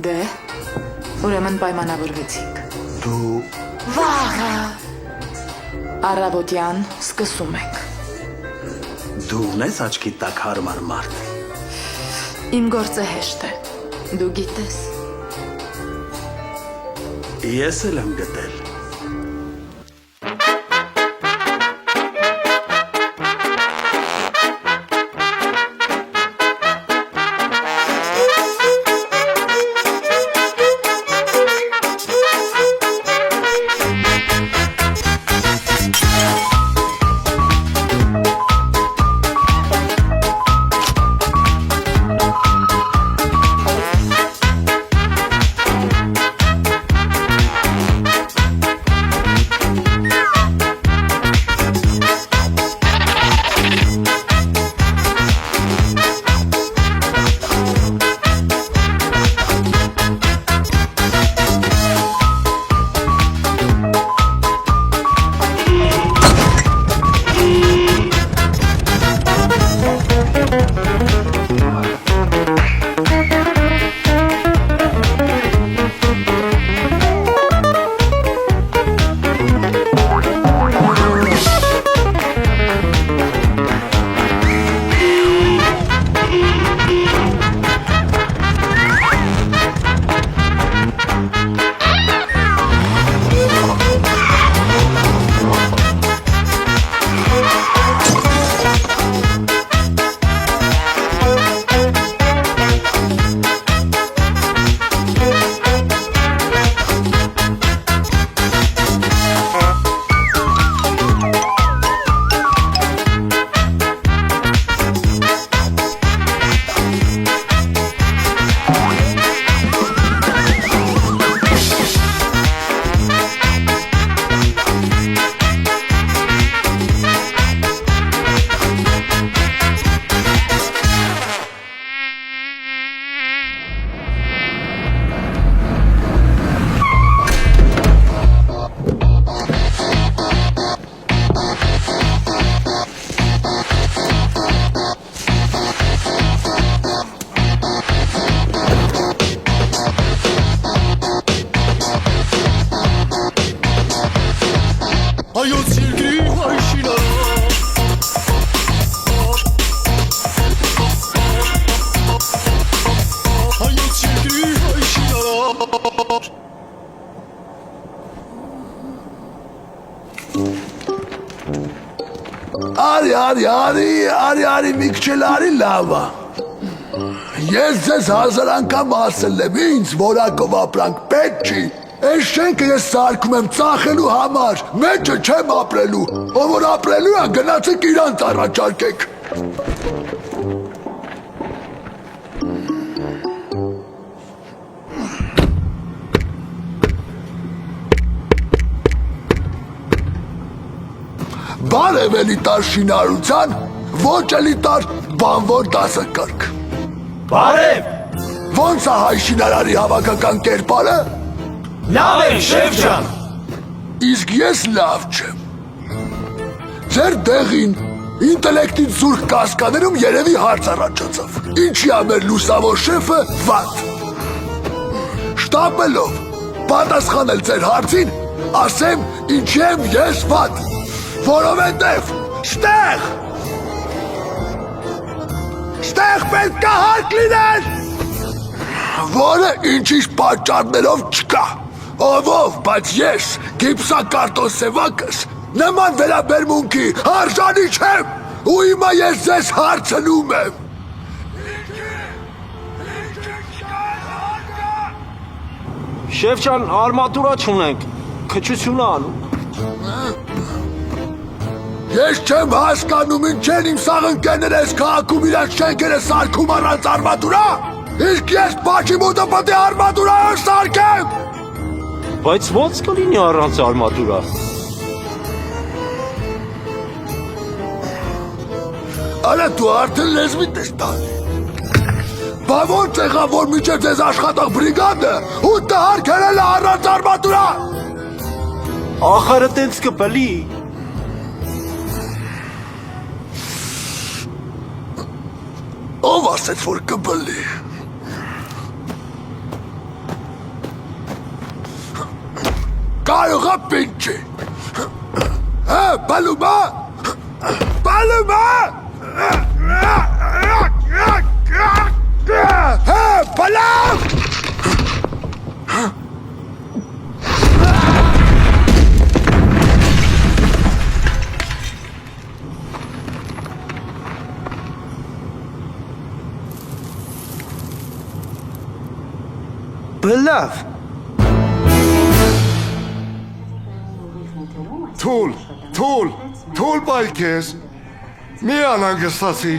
Դե, ուրեմն պայմանավորվեցինք։ Դու Վաղը առավոտյան սկսում ենք։ դու ունես աչքի տակ հարմար մարդ։ Իմ գործը հեշտ է, դու գիտես։ Ես էլ եմ գտել։ Արի մի քիչ արի լավա։ Ես ձեզ 1000 անգամ ասել եմ, ինձ որակով ապրանք պետք չի։ Այս շենքը ես սարքում եմ ծախելու համար, մեջը չեմ ապրելու։ Ով որ ապրելու է, գնացեք իրանց առաջարկեք։ Բարև էլիտար շինարարության, ոչ էլիտար բանվոր դասակարգ։ Բարև։ Ոնց է հայ շինարարի հավաքական կերպարը։ Լավ է, շեֆ ջան։ Իսկ ես լավ չեմ։ Ձեր դեղին ինտելեկտից զուրկ կասկաներում երևի հարց առաջացավ։ Ինչի է մեր լուսավոր շեֆը վատ։ Շտապելով պատասխանել ձեր հարցին, ասեմ ինչի եմ ես վատ։ Որովհետև ստեղ պետք է հարկ լինել, որը ինչ-ինչ պատճառներով չկա, ով, բայց ես գիպսակարտոն սևակս նման վերաբերմունքի արժանի չեմ, ու հիմա ես ձեզ հարցնում եմ։ Շեֆ ջան, արմատուրա չունենք, քչություն անում։ Ես չեմ հասկանում ինչ են իմ սաղընկերներս քաղաքում իրաց շենքերը սարքում առանց արմատուրա, իսկ ես բաչի մոտը պետք է արմատուրա սարքեմ։ Բայց ո՞նց կլինի առանց արմատուրա։ Արա դու արդեն լեզվիդ ես տալի։ Բա ո՞նց եղավ, որ մինչև ձեզ աշխատող բրիգադը ու տահարկել է առանց արմատուրա։ Ախարը տենց կպլի։ Ով ասեց, որ կբլի։ պինչի։ Բալումա։ Բալումա։ Բալավ։ Բլավ։ Թուլ բայ քեզ։ Մի անհանգստացի։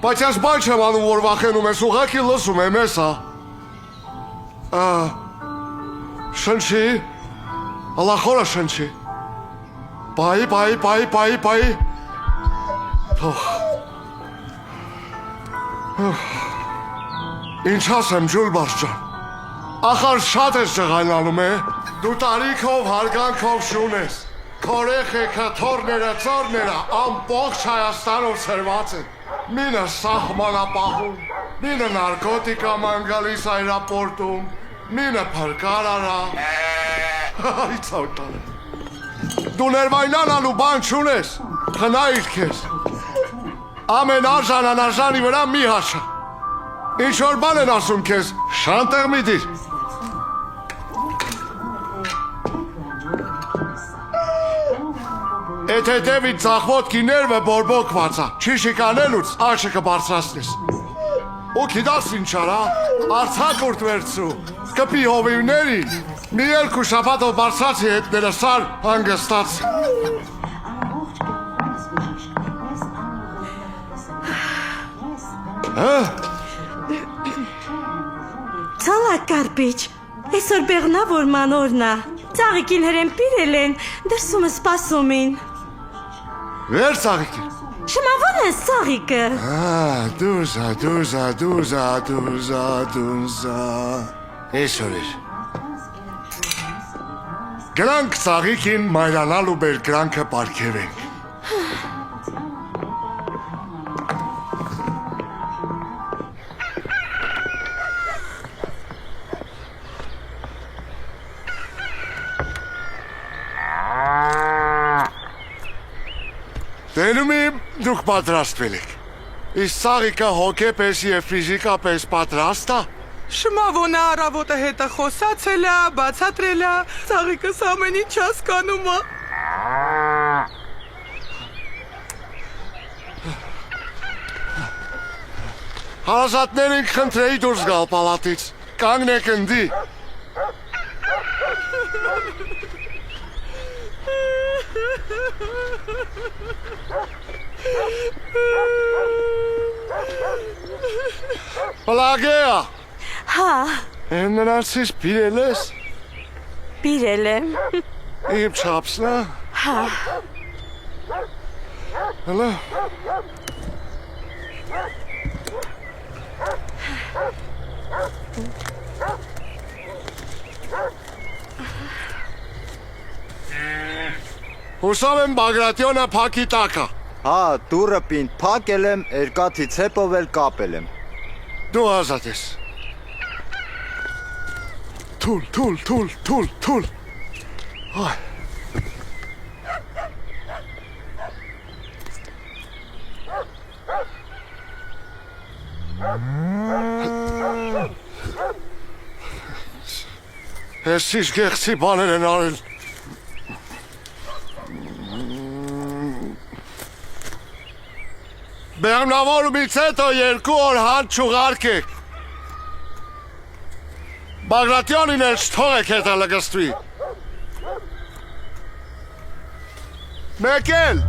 Բայց ես բան չեմ անում, որ վախենում ես, ուղղակի լսում եմ ես, Շնչի։ Ալախորը շնչի։ Բայ։ Թող։ Ինչ ասեմ, Ջուլբարս ջան։ Ախար շատ ես ջղայնանում է։ Դու տարիքով, հարգանքով շուն ես։ Քորեխեքը, թորները, ծորները ամբողջ Հայաստանով ծրված են։ Մինը սահմանապահում, մինը նարկոտիկա ման գալիս այրապորտում, մինը փրկար արա։ Այ ծավտան։ Դու ներվայնանալու բան չունես, խնայիր քեզ։ Ամեն արժան անարժանի վրա մի հաշա։ Ինչ որ բան են ասում քեզ, շանտեղ մի դիր։ Էդ հետևից ծախվոտքի ներվը բորբոքված է, չի շիկանելուց աչը կբարձրացնես։ Ու գիտաս ինչ արա, արձակուրդ վերցու, կպի հովիվներին, մի երկու շաբաթով բարձրացի հետները սար հանգստացի։ Ցալակ կարպիչ, այսօր բեղնավոր մանորնա, ծաղիկին հրեն պիրել են, դրսումը սպասումին։ Վեր ծաղիկին։ Շմավոն ես ծաղիկը։ Դուզա։ Այսօր էր։ Գրանք ծաղիկին մայրանալ ու բեր գրանքը պարգևենք։ Տենում իմ դուք պատրաստվել եք։ Իսկ ծաղիկը հոգեպես և ֆիզիկապես պատրաստ է։ Շմավոնը առավոտը հետը խոսացել է, բացատրել է, ծաղիկս ամեն ինչ հասկանում է։ Հարազատներին խնդրեի դուրս գալ պալատից, կանգնեք ընդի։ Պլագեա։ Հա, Նրանցից պիրել ես։ պիրել եմ։ Իմ չապսնա։ Հա, Հլա։ Հուսով եմ Բագրատյոնը փակի տակա։ Հա, դուրը պինդ փակել եմ, երկաթից հետով էլ կապել եմ։ Դու ազատ ես։ Թուլ։ Այ։ Ես ինչ գեղցի բաներ են արել։ Բեղմնավորումից հետո 2 օր հանց չուղարկեք։ Բագրատյոնին էլ չթողեք հետը լգստվի։ Մեկ էլ։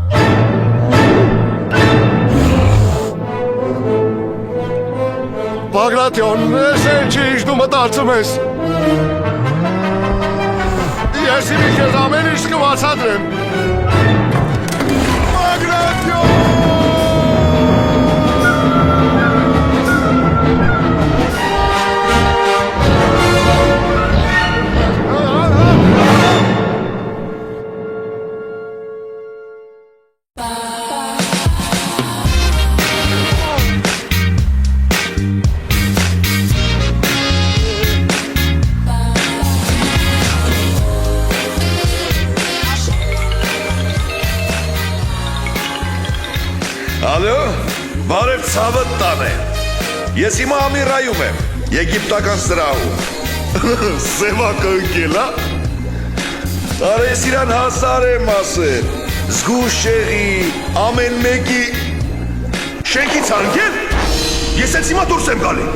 Բագրատյոն, ես չի ինչ դու մտածում ես։ Ես իմ քեզ ամեն ինչ կբացատրեմ։ Բագրատյոն! մեր ցավը տանեն։ Ես հիմա Ամիրայում եմ, եգիպտական սրահում։ Սևակը ընկել, հա։ Արես իրան հասար եմ ասել, զգուշ եղի, ամեն մեկի շենքից հանգել, ես ես հիմա դուրս եմ գալի։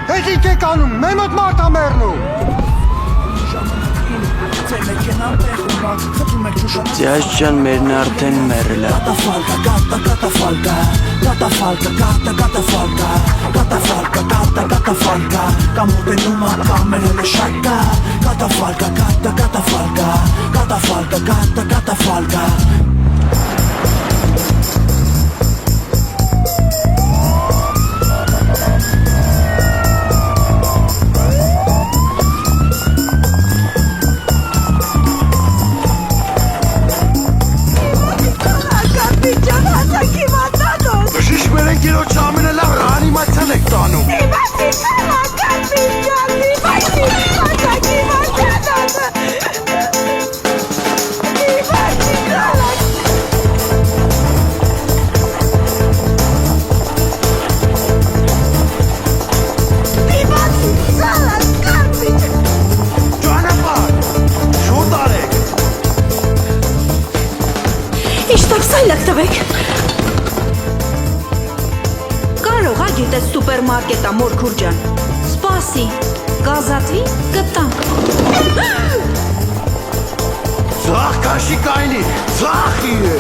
Հետ ինչ եք անում, մեր մոտ մարդ ա մեռնում։ Ձյազ ջան, մերն արդեն մեռել է։ Կարող ա գիտես սուպերմարկետա մորքուր ջան։ Սպասի, գազատվի կտանք։ Ձախ կաշի կայնի, ձախի է։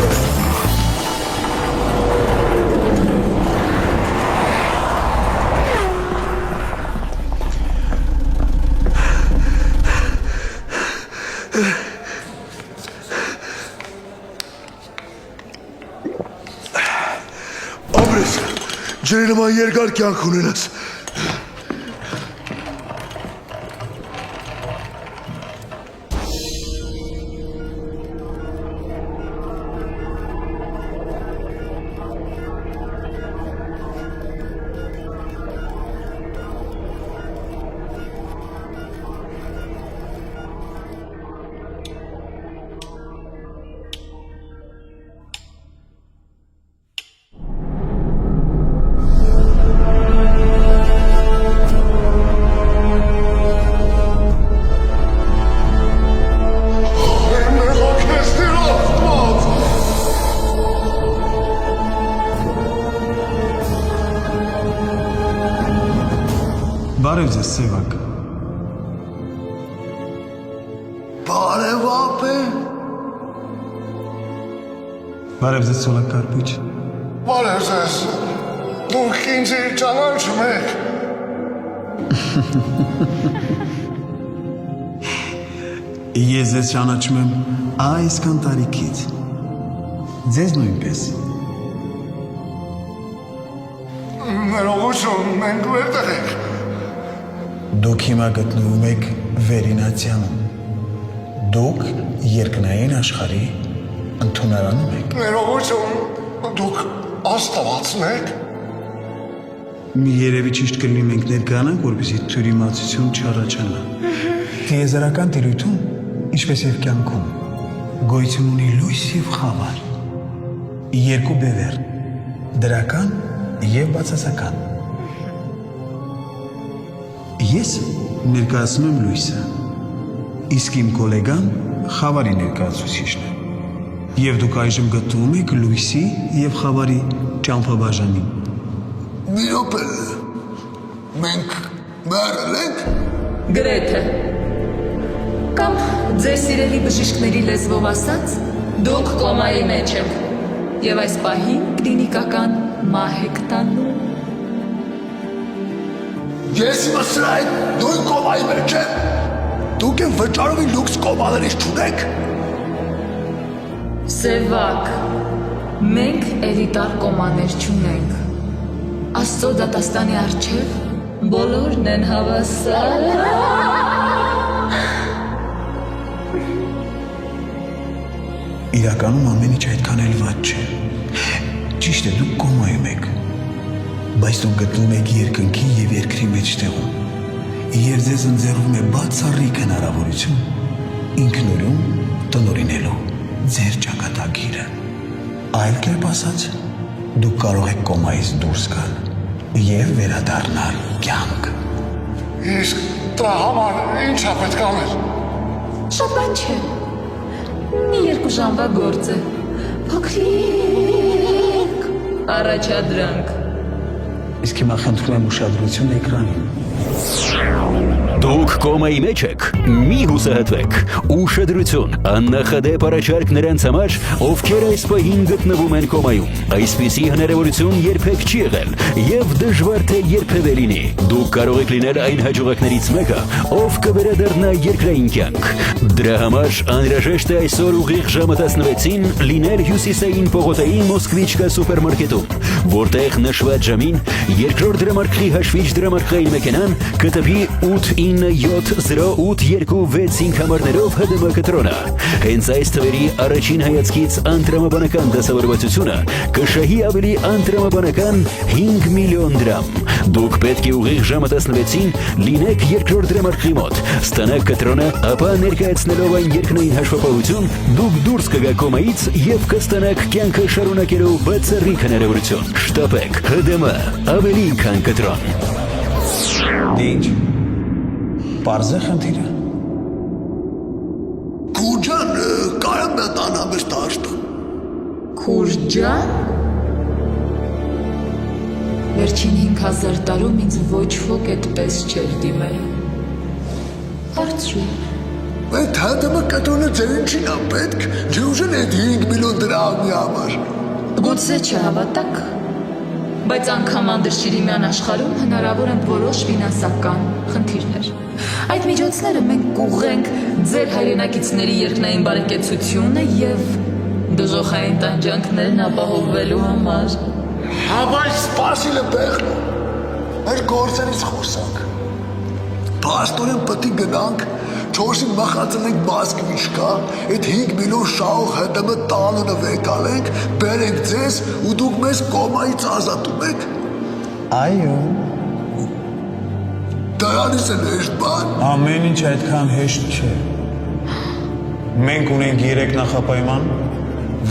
Ամրես, ջրի նման երկար կյանք ունենաս։ Բարև ձեզ, Սևակ։ Բարև ապե։ Բարև ձեզ, Սոլակ Կարպիչ։ Բարև ձեզ, դուք ինձ ճանաչում եք։ Ես ձեզ ճանաչում եմ այսքան տարիքից։ Ձեզ նույնպես։ Ներողություն, մենք վերտեղ եք։ Դուք հիմա գտնվում եք Վերինացյանում։ Դուք երկնային աշխարհի ընդունարանում եք։ Ներողություն, դուք աստվածն եք։ Երևի ճիշտ կլինի մենք ներկանանք, որպեսզի թյուրիմացություն չառաջանա։ Տիեզերական տիրույթում, ինչպես եւ կյանքում, գոյություն ունի լույս եւ խավար։ Երկու բևեռ՝ դրական եւ բացասական։ Ես ներկայացնում եմ լույսը, իսկ իմ գոլեգան խավարի ներկայացուցիչն է։ Եվ դուք այժմ գտնվում եք լույսի եւ խավարի ճամփաբաժանին։ Մի րոպե, մենք մեռել ենք։ Գրեթե։ Կամ ձեր սիրելի բժիշկների լեզվով ասած, դուք կոմայի մեջ եք եւ այս պահին կլինիկական մահ եք տանում։ Ես մսրա այդ նույն կոմայի մեջ եմ։ Դուք են վճարովի լուքս կոմաներից չունեք։ Սևակ, մենք էլիտար կոմաներ չունենք։ Աստծո դատաստանի առջև բոլորն են հավասար։ Իրականում ամեն ինչ այդքան էլ վատ չէ։ Ճիշտ է, դուք կոմայում եք, բայց դուք գտնվում եք երկնքի եւ երկրի մեջտեղում։ Եվ ձեզ ընձեռվում է բացառիկ հնարավորություն ինքնուրույն տնօրինելու ձեր ճակատագիրը։ Այլ կերպ ասած, դուք կարող եք կոմայից դուրս գալ եւ վերադառնալ կյանք։ Իսկ դրա համար ինչ է պետք անել։ Շատ բան չէ։ Մի 2 ժամվա գործ է։ Փոքրիկ առաջադրանք։ Իսկ հիմա խնդրում եմ ուշադրություն էկրանին։ Դուք կոմայի մեջ եք, մի հուսահատվեք, ուշադրություն, աննախադեպ առաջարկ նրանց համար, ովքեր այս պահին գտնվում են կոմայում, այսպիսի հնարավորություն երբեք չի եղել եւ դժվար թե երբևէ լինի։ Դուք կարող եք լինել այն հաջողակներից մեկը, ով կվերադառնա երկրային կյանք։ Դրա համար անհրաժեշտ է այսօր ուղիղ ժամը 16-ին լինել հյուսիսային պողոտայի Մոսկվիչկա սուպերմարկետում, որտեղ նշված ժամին երկրորդ դրամարկղի հաշվիչ դրամարկղային մեքենան կտպի 8970826 համարներով ՀԴՄ կտրոնը։ Հենց այս թվերի առաջին հայացքից անտրամաբանական դասավորվածությունը կշահի ավելի անտրամաբանական 5 միլիոն դրամ։ Դուք պետք է ուղիղ ժամը 16-ին լինեք երկրորդ դրամարկղի մոտ, ստանաք կտրոնը, ապա ներկայացնելով այն երկնային հաշվապահություն, դուք դուրս կգաք կոմայից եւ կստանաք կյանքը շարունակելու բացառիկ հնարավորություն։ Շտապեք, ՀԴՄ, ավելի քան կտրոն։ Ինչ։ Պարզ է խնդիրը։ Քուրջան, կարամ մտան ամես տաշտը։ Քուրջան։ Վերջին 5000 տարում ինձ ոչ ոք այդպես չէր դիմել։ Հարցրու։ Այդ ՀԴՄ կտրոնը ձեր ինչին է պետք, ջուժեն այդ 5 միլիոն դրամի համար։ Գուցե չհավատաք, բայց անգամ Անդրշիրիմյան աշխարհում հնարավոր են որոշ ֆինանսական խնդիրներ։ Այդ միջոցները մենք կուղենք ձեր հայրենակիցների երկնային բարեկեցությունը եւ դժոխային տանջանքներն ապահովելու համար։ Հավայ սպասիլը բեղն, մեր գործերից խոսանք։ Պաստորեն պտի գնանք, 4-ին մխացնենք Մոսկվիչկա, այդ 5 միլիոն շահող ՀԴՄ տանունը վեկալենք, բերենք ձեզ ու դուք մեզ կոմայից ազատում եք։ Այո։ Դրանից էլ հեշտ բան։ Ամեն ինչ այդքան հեշտ չէ։ Մենք ունենք 3 նախապայման,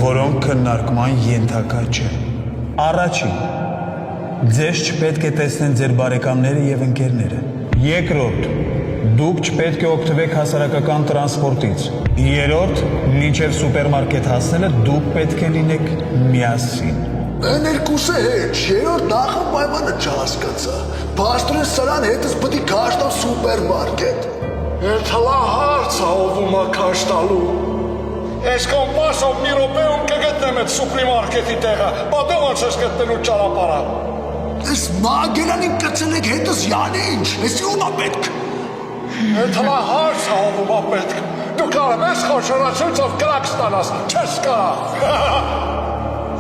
որոնք քննարկման ենթակա չեն։ Առաջին, ձեզ չպետք է տեսնեն ձեր բարեկամները եւ ընկերները։ Երկրորդ, դուք չպետք է օգտվեք հասարակական տրանսպորտից։ Երրորդ, մինչև սուպերմարկետ հասնելը դուք պետք է լինեք միասին։ Այն երկուսը հետ, երրորդ նախապայմանը չհասկացա։ Պաստորեն սրան հետս պտի քաշ տալ սուպերմարկետ։ Այդ հլա հարց է ով ա քաշ տալու։ Այս կոմպասով մի րոպեում կգտնեմ այդ սուպերմարկետի տեղը, պատո ոնց ես գտնելու ճանապարհը։ Այս մագերանին կծնեք հետս յանինչ, ես ում ա պետք։ Այդ հլա հարց է ով ա պետք։ Դու կարող ես խոշորացույցով կրակ ստանաս, չես կարա։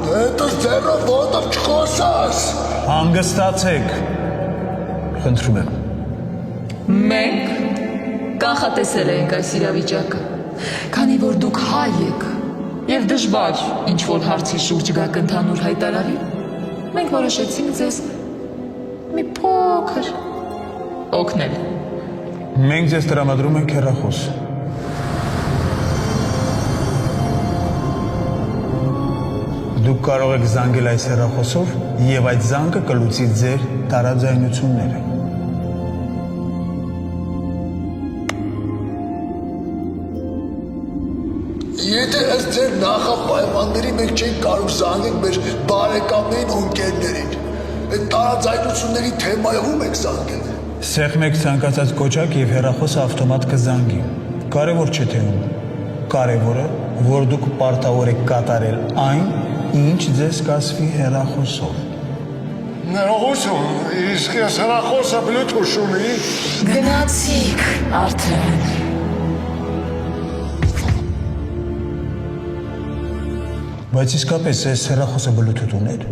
Հետս ձեռով ոտով չխոսաս։ Հանգստացեք։ Խնդրում եմ։ Մենք կանխատեսել ենք այս իրավիճակը, քանի որ դուք հայ եք եւ դժվար ինչ որ հարցի շուրջ գաք ընդհանուր հայտարարի, մենք որոշեցինք ձեզ մի փոքր օգնել։ Մենք ձեզ տրամադրում ենք հեռախոս։ Դուք կարող եք զանգել այս հեռախոսով եւ այդ զանգը կլուծի ձեր տարաձայնությունները։ Եթե ըստ ձեր նախապայմանների մենք չենք կարող զանգենք մեր բարեկամներին ու ընկերներին, այդ տարաձայնությունների թեմայով եք զանգել։ Սեղմեք ցանկացած կոճակ եւ հեռախոսը ավտոմատ կզանգի։ Կարևոր չէ թե ում։ Կարևորը, որ դուք պարտավոր եք կատարել այն, ինչ ձեզ կասվի հեռախոսով։ Ներողություն, իսկ ես հեռախոսը Bluetooth ունի։ Գնացիք արդեն։ Բայց իսկապես այս հեռախոսը Bluetooth ուներ։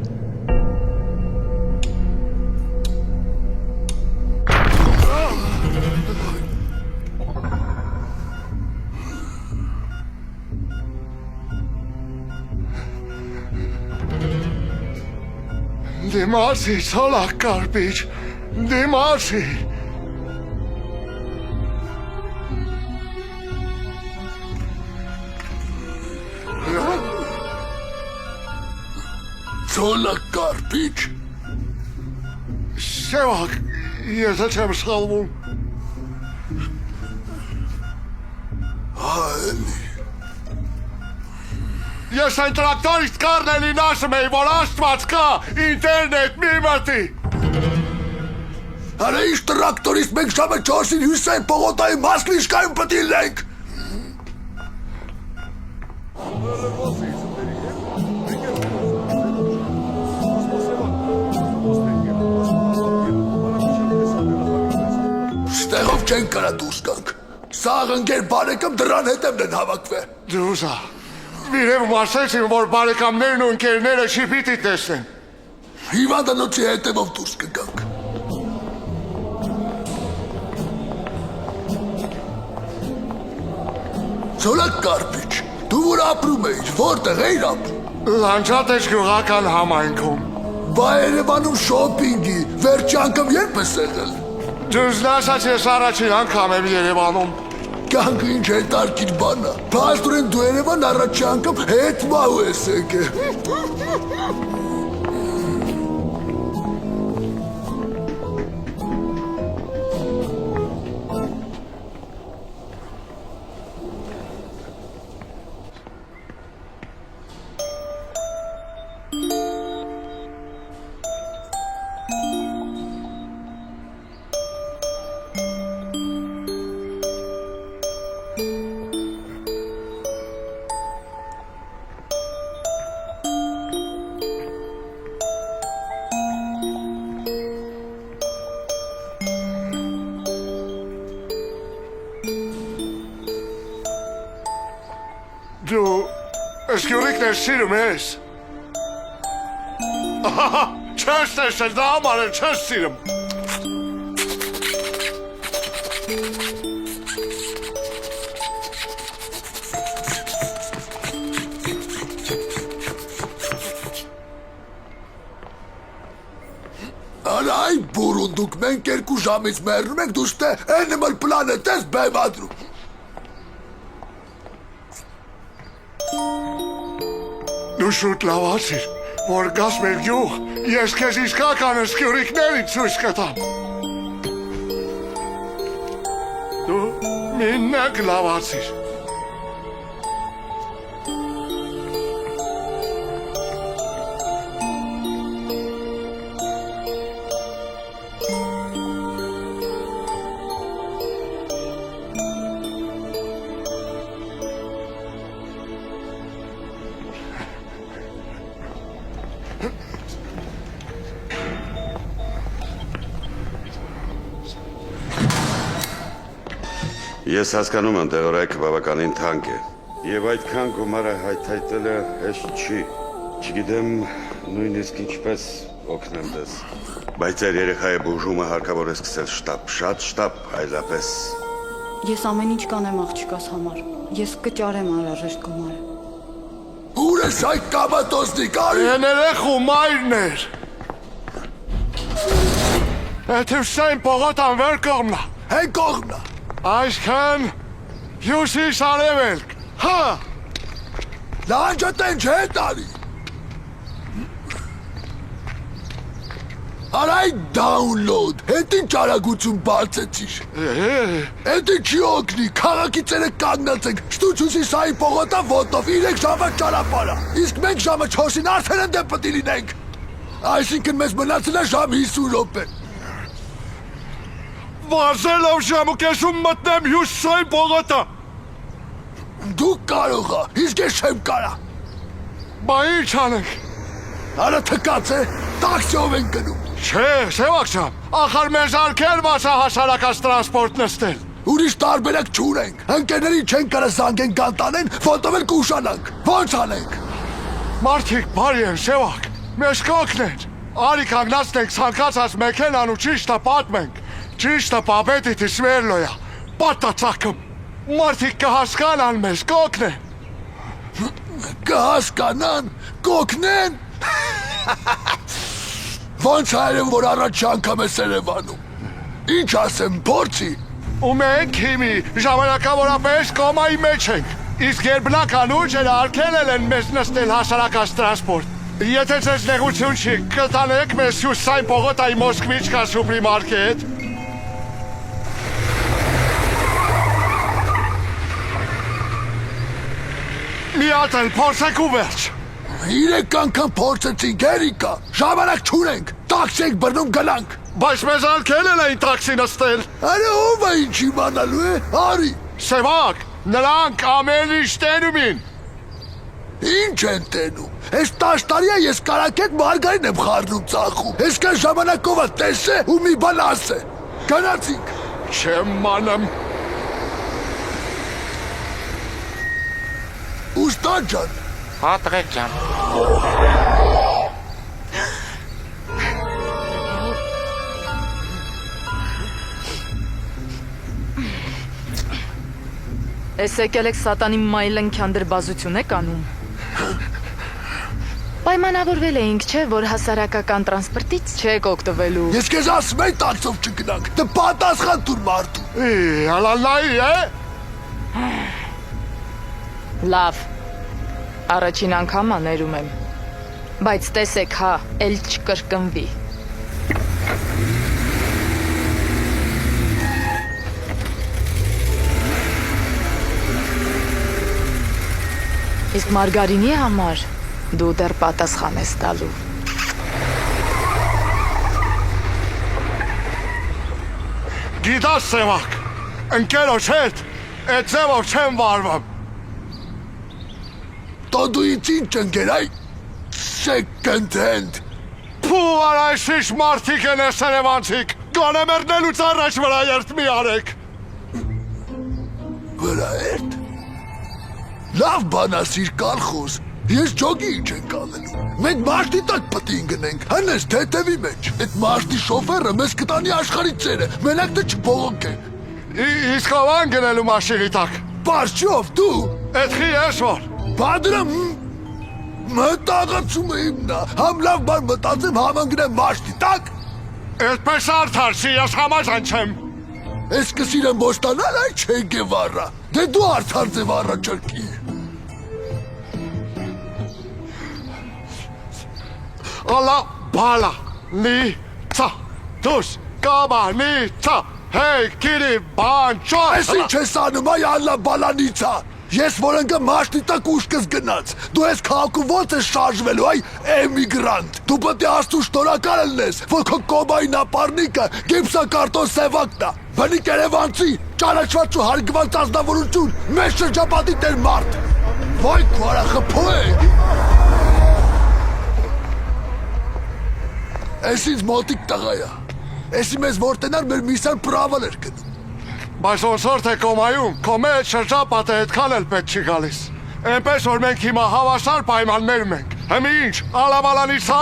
Դիմացի, ցոլակ կարպիչ, դիմացի։ Ցոլակ կարպիչ։ Սևակ, եթե չեմ սխալվում։ Այլի։ Ես այն տրակտորից կարնելին ասում էի, որ աստված կա, ինտերնետ մի մտի։ Արա ինչ տրակտորից մենք ժամը 4-ին Հյուսեյն պողոտայի մասլիշկայում պտի լենք։ Ստեղով չեն կարա դուրս գանք։ Սաղ ընկեր բարեկամ դրան հետևն են հավաքվել։ Դուսա, վիրև ասեցին, որ բարեկամներն ու ընկերները շիպիտի տեսնեն։ Հիվանդանոցի հետևով դուրս կգանք։ Ցոլակ կարպիչ, դու որ ապրում էիր, որտեղ էիր ապրում։ Լանջատեջ գյուղական համայնքում։ Բա Երևանում շոփինգի, վերջի անգամ երբ ես եղել։ Դուզ ասաց ես առաջին անգամ եմ Երևանում։ Կանք ինչ հետարքիր բան է։ Փաստորեն դու Երևան առաջի անգամ հետ մահու ես եկել։ Դու սկյուրիկներ սիրում ես։ Չես տեսել, դա համար էլ չես սիրում։ Արա այ բուրունդուկ, մենք 2 ժամից մեռնում ենք, դու ստե Animal Planet ես բեմադրում։ Դու շուտ լավացիր, որ գաս մեր գյուղ, ես քեզ իսկական սկյուրիկների ցույց կտամ։ Դու մինակ լավացիր։ Ես հասկանում եմ տեղորայքը բավականին թանկ է։ Եվ այդքան գումարը հայթայթելը հեշտ չի։ Չգիտեմ նույնիսկ ինչպես օգնեմ դες։ Բայց այդ երեխայի բուժումը հարկավոր է սկսել շտապ, շատ շտապ, այլապես։ Ես ամեն ինչ կանեմ աղջիկաս համար։ Ես կճարեմ անհրաժեշտ գումարը։ Ուր ես այդ կամատոսնի կարի։ Են երեխու մայրն էր։ Այդ Հյուսեյն պողոտան վեր կողմնա։ Հեն կողմնա։ Այսքան հյուսիս արևելք, հա։ Լանջատեն չէ տարի։ Արայ դաունլոդ, հետի ճարագություն բարձեցիր։ Հետի չի օգնի, քաղաքի ծերը կանգնած ենք, շտուց հյուսիսային պողոտա ոտով 3 ժամվա ճարապարա, իսկ մենք ժամը 4-ին արդեն ընդ է պտի լինենք։ Այսինքն մեզ մնացել է ժամ 50 րոպե։ Վազելով ժամուկեսում մտնեմ հյուսիսային պողոտա։ Դու կարող ա, իսկ ես չեմ կարա։ Բա ինչ անենք։ Արա թկած է, տաքսիով են գնում։ Չէ, Սևակ ջան, ախար մեզ արկել մասա հասարակած տրանսպորտ նստել։ Ուրիշ տարբերակ չունենք։ Ընկերների չեն կարա զանգեն կանտանեն, ֆոտովել կուշանանք։ Ո՞նց անենք։ Մարդիկ բարի են, Սևակ, մեզ կօգնեն։ Արի կանգնացնենք ցանկացած մեքենան ու ճիշտը պատմենք։ Ճիշտը պապետիթի Սվերլոյա, պատացակում։ Մարդիկ կհասկանան մեզ, կօգնեն։ Կհասկանան, կօգնեն։ Ոնց հայրեմ, որ առաջ անգամ ես Երևանում։ Ինչ ասեմ, փորձի։ Ու մենք հիմի ժամանակավորապես կոմայի մեջ ենք։ Իսկ երբնական ուժերը արգելել են մեզ նստել հասարակած տրանսպորտ։ Եթե ձեզ նեղություն չի, կտանեք մեզ Հյուսային պողոտայի Մոսկվիչկա սուպերմարկետ։ Մի հատ էլ փորձեք ու վերջ։ 3 անգամ փորձեցինք, Երիկա, ժամանակ չունենք, տաքսի ենք բռնում գնանք։ Բայց մեզ արգելել էին տաքսի նստել։ Արա ով է ինչ իմանալու է, արի։ Սևակ, նրանք ամեն ինչ տենում են։ Ինչ են տենում, ես 10 տարի ես կարակետ մարգարին եմ խառնում ծախում, ես կան ժամանակով է տեսե ու մի բան ասե, գնացինք։ Չեմ մանեմ։ Ուստան ջան։ Հա տղեկ ջան։ Ես եկել եք սատանի մայլենքյան դրբազություն եք անում։ Պայմանավորվել էինք, չէ, որ հասարակական տրանսպորտից չեք օգտվելու։ Ես քեզ ասում եմ տաքսով չգնանք, դե պատասխան տուր մարդու։ Հալալայի է։ Լավ։ Առաջին անգամ աներում եմ։ Բայց տեսեք, հա, էլ չկրկնվի։ Իսկ Մարգարինի համար դու դեռ պատասխան ես տալու։ Գիտաս Սևակ, ընկերոջ հետ այդ ձևով չեմ վարվում։ Տո դու ինչ ընկեր այ second hand։ Փու արայշիշ մարդիկ են ես երևանցիկ, գոնե մերնելուց առաջ վրա երդ մի արեք։ Վրա երդ։ Լավ բան ասիր կալխոս, ես ջոգի ինչ ենք անելու։ Մենք մաշտի տակ պտին գնենք, հնես թեթևի մեջ։ Այդ մաշտի շոֆերը մեզ կտանի աշխարհի ծերը, մենակ դե չփողոքեն։ Իսկ ով են գնելու մաշինի տակ։ Պարչով դու։ Էդ խի ես որ։ Բադրը մտածում եմ նա, համ լավ բան մտածեմ, համ ընկնեմ մաշտի տակ։ Այդպես արդար չի, ես համաձայն չեմ։ Ես կսիրեմ ոստանալ այ Չէ Գևարա, դե դու արդար ձև առաջարկի։ Ալա բալա նիցա դուս կաբանիցա հեյ կիրի բանչո։ Ես ինչ ես անում այ ալա բալանիցա։ Ես որ ընկը մաշտի տակ ուշկս գնաց, դու ես քաղաքում ոնց ես շարժվելու, այ էմիգրանտ։ Դու պետք է աստու շնորհակալ լինես, որ քո կոմայի նապարնիկը գիպսակարտոն Սևակն է, բնիկ երևանցի, ճանաչված ու հարգված ազնվորություն, մեծ շրջապատի տեր մարդ։ Ոյ քո արախփո է։ Ես ինձ մոտիկ տղա է։ Եսի մեզ որտենար մեր միսան պրավալ էր գնում։ Բայց ոնցոր թե կոմայում, քո մեջ շրջապատը այդքան էլ պետք չի գալիս։ Էնպես որ մենք հիմա հավասար պայմաններում ենք։ Հիմա ինչ, ալաբալանիցա։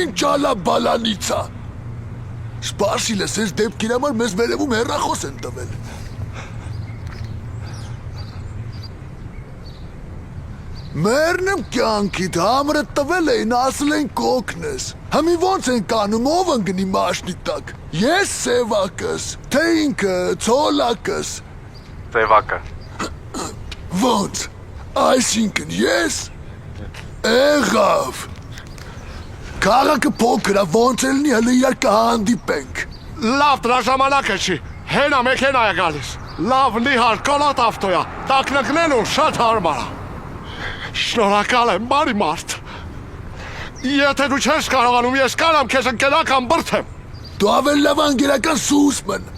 Ինչ ալաբալանիցա։ Սպասիլես, ես դեպքին համար մեզ վերևում հեռախոս են տվել։ Մերնեմ կյանքիդ համրը տվել էին, ասել են կոքնես։ Համի ոնց են կանում, ով ընգնի մաշնի տակ։ Ես Սևակս, թե ինքը Ցոլակս։ Սևակը։ Ոնց, այսինքն ես եղավ։ Քաղաքը փոքր է, ոնց ելնի հլը իրար կհանդիպենք։ Լավ տրաժամանակը չի, հենա մեքենա է գալիս։ Լավ նիհար կոլատ ավտոյա, տակնկնելու շատ հարմար է։ Շնորհակալ եմ, բարի մարդ։ Եթե դու չես կարողանում, ես կարամ քեզ ընկերական բրդեմ։ Դու ավելի լավ անգերական սուսմն։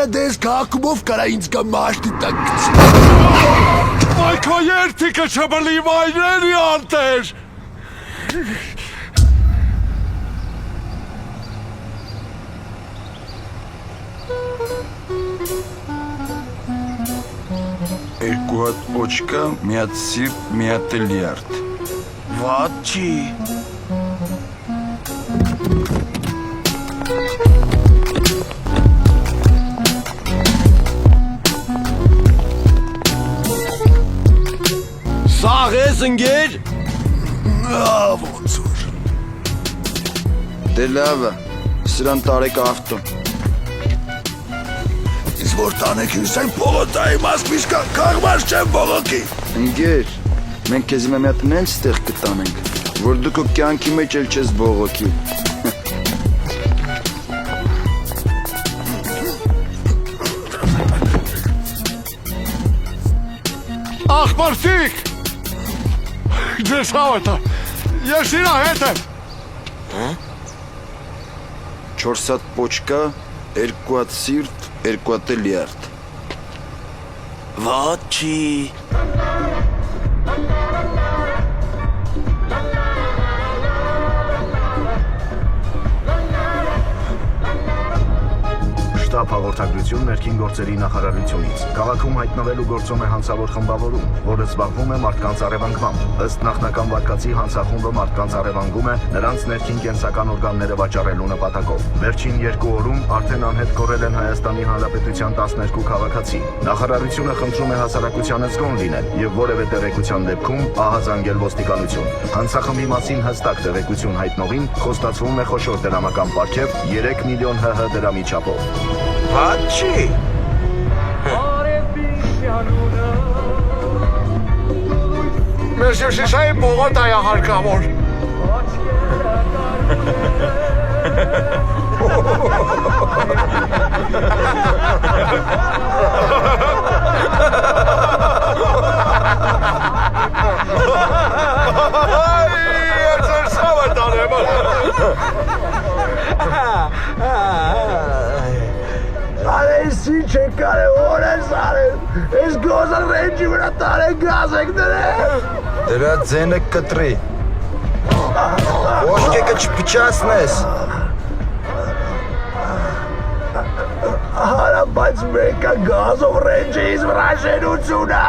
Եղբայրը դες կակումով կարա ինձ կմաշտի տակից։ Այ քո երթիկը չբլի վայրերի անտեր։ Երկու հատ պոչկա, մի հատ սիրտ, մի հատ լյարդ։ Վատ չի։ Սաղ ես ընգեր։ Ոնց որ։ Դե լավ է, սրան տարեք ավտոն։ Իսկ որ տանեք ինձ այն պողոտայի մասպիսկա կաղմար չեմ բողոքի։ Ընկեր, մենք քեզ մի հատ նենց տեղ կտանենք, որ դու քո կյանքի մեջ էլ չես բողոքի։ Ախպարսիկ։ Ձեզ հավատա, ես իրա հետ եմ։ 4 հատ պոչկա, 2 հատ սիրտ, 2 հատ լյարդ։ Վատ չի։ Շտաբ հաղորդագրություն ներքին գործերի նախարարությունից։ Քաղաքում հայտնվելու գործում է հանցավոր խմբավորում, որը զբաղվում է մարդկանց առևանգմամբ։ Ըստ նախնական վարկածի հանցախումբը մարդկանց առևանգում է նրանց ներքին կենսական օրգանները վաճառելու նպատակով։ Վերջին 2 օրում արդեն անհետ կորել են Հայաստանի Հանրապետության 12 քաղաքացի։ Նախարարությունը խնդրում է հասարակությանը զգոն լինել եւ որևէ տեղեկության դեպքում ահազանգել ոստիկանություն։ Հանցախմբի մասին հստակ տեղեկություն հայտնողին խոստացվում է խոշոր դրամական պարգև 3 միլիոն ՀՀ դրամի չափով։ Վատ չի։ Մեր շիշայի բողոտ այա հարկավոր։ Այս ինչ է կարևոր ես արել, ես գոզը ռենջի վրա տարեն գազ եք դրել։ Դրա ձենը կտրի։ Ոշկեկը չպիչացնես։ Արա, բայց մեկը գազով ռենջից վրա շենությունը։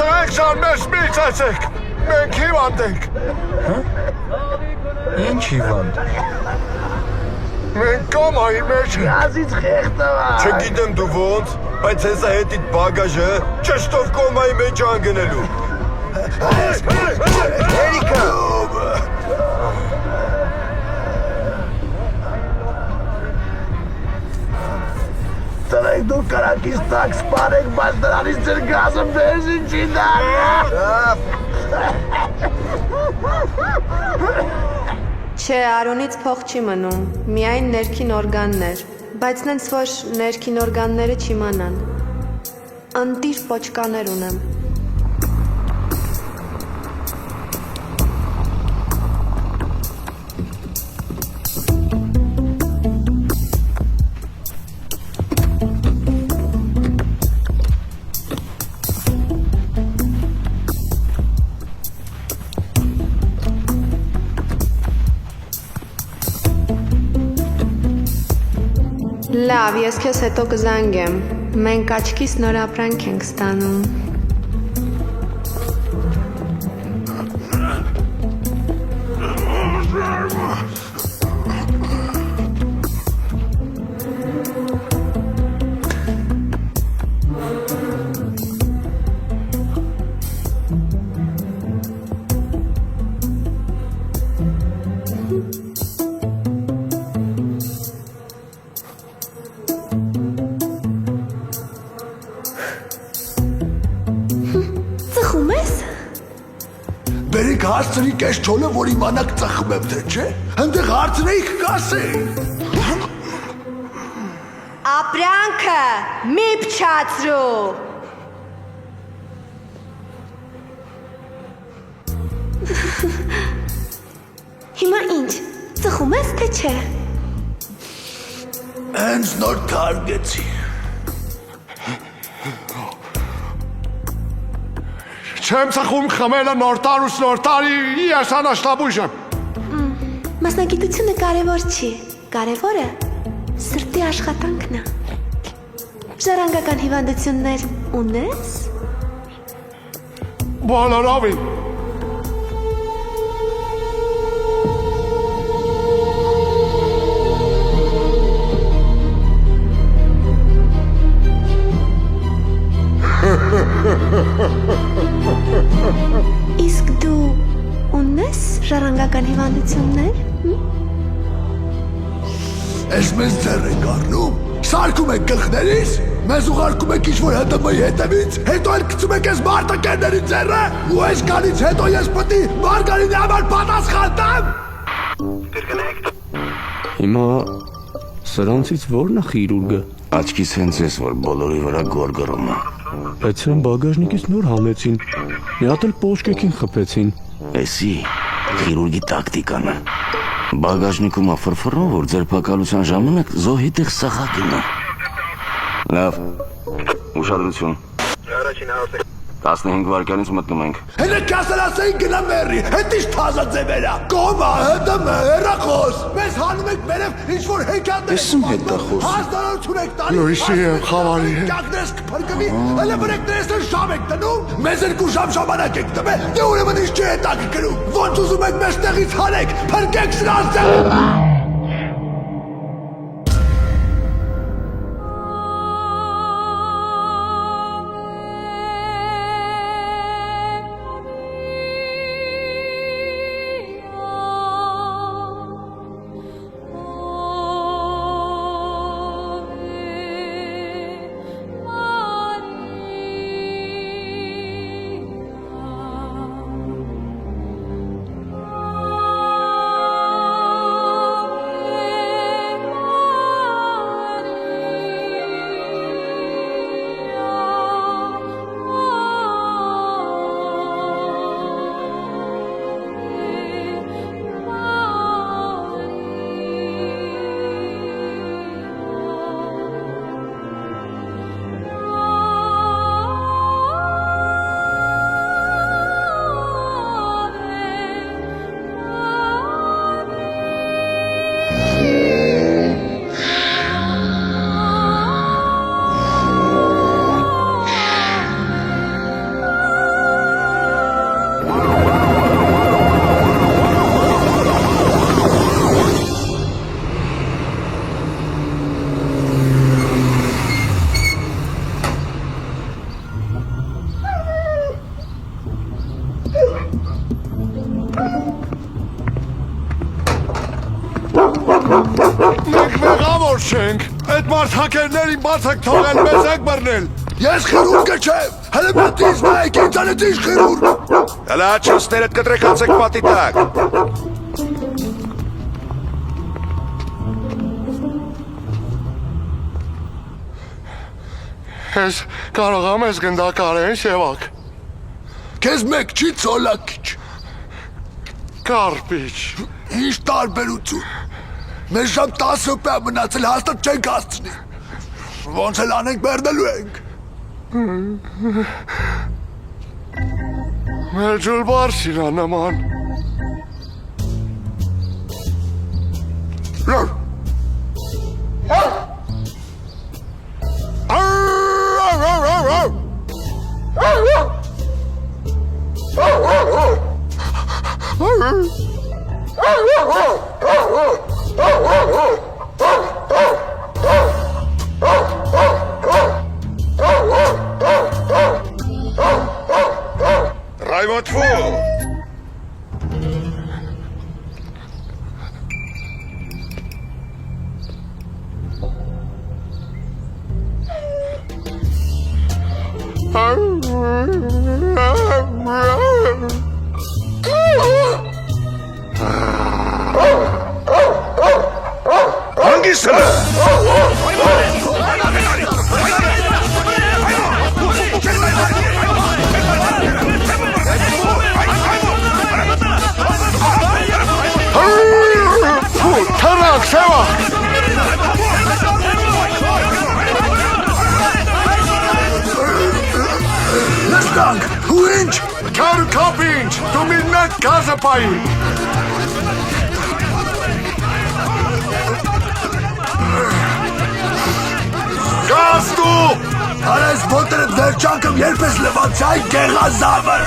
Տղեք ժան մեզ մի ծեցեք, մենք հիվանդ ենք։ Ինչ հիվանդ։ Մենք կամայի մեջ ենք։ Գազից խեղտվա։ Չգիտեմ դու ոնց, բայց հեսա հետիդ բագաժը ճշտով կոմայի մեջ անգնելու։ Երիկա։ Տրեք դու կրակից տակ սպարեք, բայց դրանից ձեր գազը բենզին չի դառնա։ Չէ, Արոնից փող չի մնում, միայն ներքին օրգաններ, բայց նենց որ ներքին օրգանները չիմանան։ Անտիր պոչկաներ ունեմ։ Լավ, ես քեզ հետո կզանգեմ։ Մենք աչքիս նոր ապրանք ենք ստանում։ Ծխում ես։ Բերեք հարցրիք այս չոլը, որ իմանաք ծխում եմ թե չէ։ Հնդեղ հարցրեիք կասեի։ Ապրանքը մի փչացրու։ Հիմա ինչ, ծխում ես թե չէ։ Հենց նոր թարգեցի։ չեմ ծխում խմելը նոր տարուց նոր տարի, ես անաշտաբույժ եմ։ Մասնագիտությունը կարևոր չի, կարևորը սրտի աշխատանքն է։ Ժառանգական հիվանդություններ ունես։ Բոլորովին։ Իսկ դու ունես ժառանգական հիվանդություններ։ Ես մեզ ձեռ ենք առնում, սարկում եք գլխներից, մեզ ուղարկում եք ինչ-որ ՀՏՄ-ի հետևից, հետո էլ գցում եք ես մարտակերների ձեռը, ու այս կանից հետո ես պտի Մարգարինի համար պատասխան տամ։ Հիմա սրանցից ո՞րն է խիրուրգը։ Աչքիս հենց ես, որ բոլորի վրա գորգռում է։ Բայց սրան բագաժնիկից նոր համեցին։ Մի հատ էլ պոշկեքին խփեցին։ Էսի խիրուրգի տակտիկան է։ Բագաժնիկում է ֆրֆռում, որ ձերբակալության ժամանակ զոհի տեղ սախակին է։ Լավ, ուշադրություն։ 15 վայրկյանից մտնում ենք։ Հենը կասել ասեին գնա մերի, հետ իշ թազա ձևերա, կոմա, հետմը, հեռախոս, մեզ հանում եք մերև ինչ-որ հեքանդեր։ Եսում հետախոս։ Հաստանություն եք տալի։ Լույսի եմ խավարի հետ։ Կակներս կպրկվի, հələ բրեկներս են շամ եք տնում, մեզ 2 ժամ ժամանակ եք տվել, դե ուրեմն ինչ չի հետակի կրում, ոնց ուզում եք մեզ տեղից հանեք, փրկեք սրանց ձևը։ Մենք մեղավոր չենք, այդ մարդակերներին բաց եք թողել, մեզ եք բռնել։ Ես խիրուրգը չեմ, հələ մտից նայեք ինձանից ինչ խիրուրգ։ Հələ աչոցներդ կտրեքացեք պատի տակ։ Ես կարող եմ ես գնդակարեն շևակ։ Քեզ մեկ չի ծոլակիչ։ Կարպիչ։ Ինչ տարբերություն։ Մեզ ժամ 10 րոպե մնացել հաստատ չենք հասցնի։ Ոնց էլ անենք մերնելու ենք։ Մեր ջուլբարսին նման։ Ռայվոթվո։ Հանգիստ Թռակ, սևա։ Նստանք, ու ինչ, Քար կապինչ, դու մի նետ գազը պայի։ Գազ դու։ Արես ոտերը վերջանքım երբ ես լվացայ գեղազավր։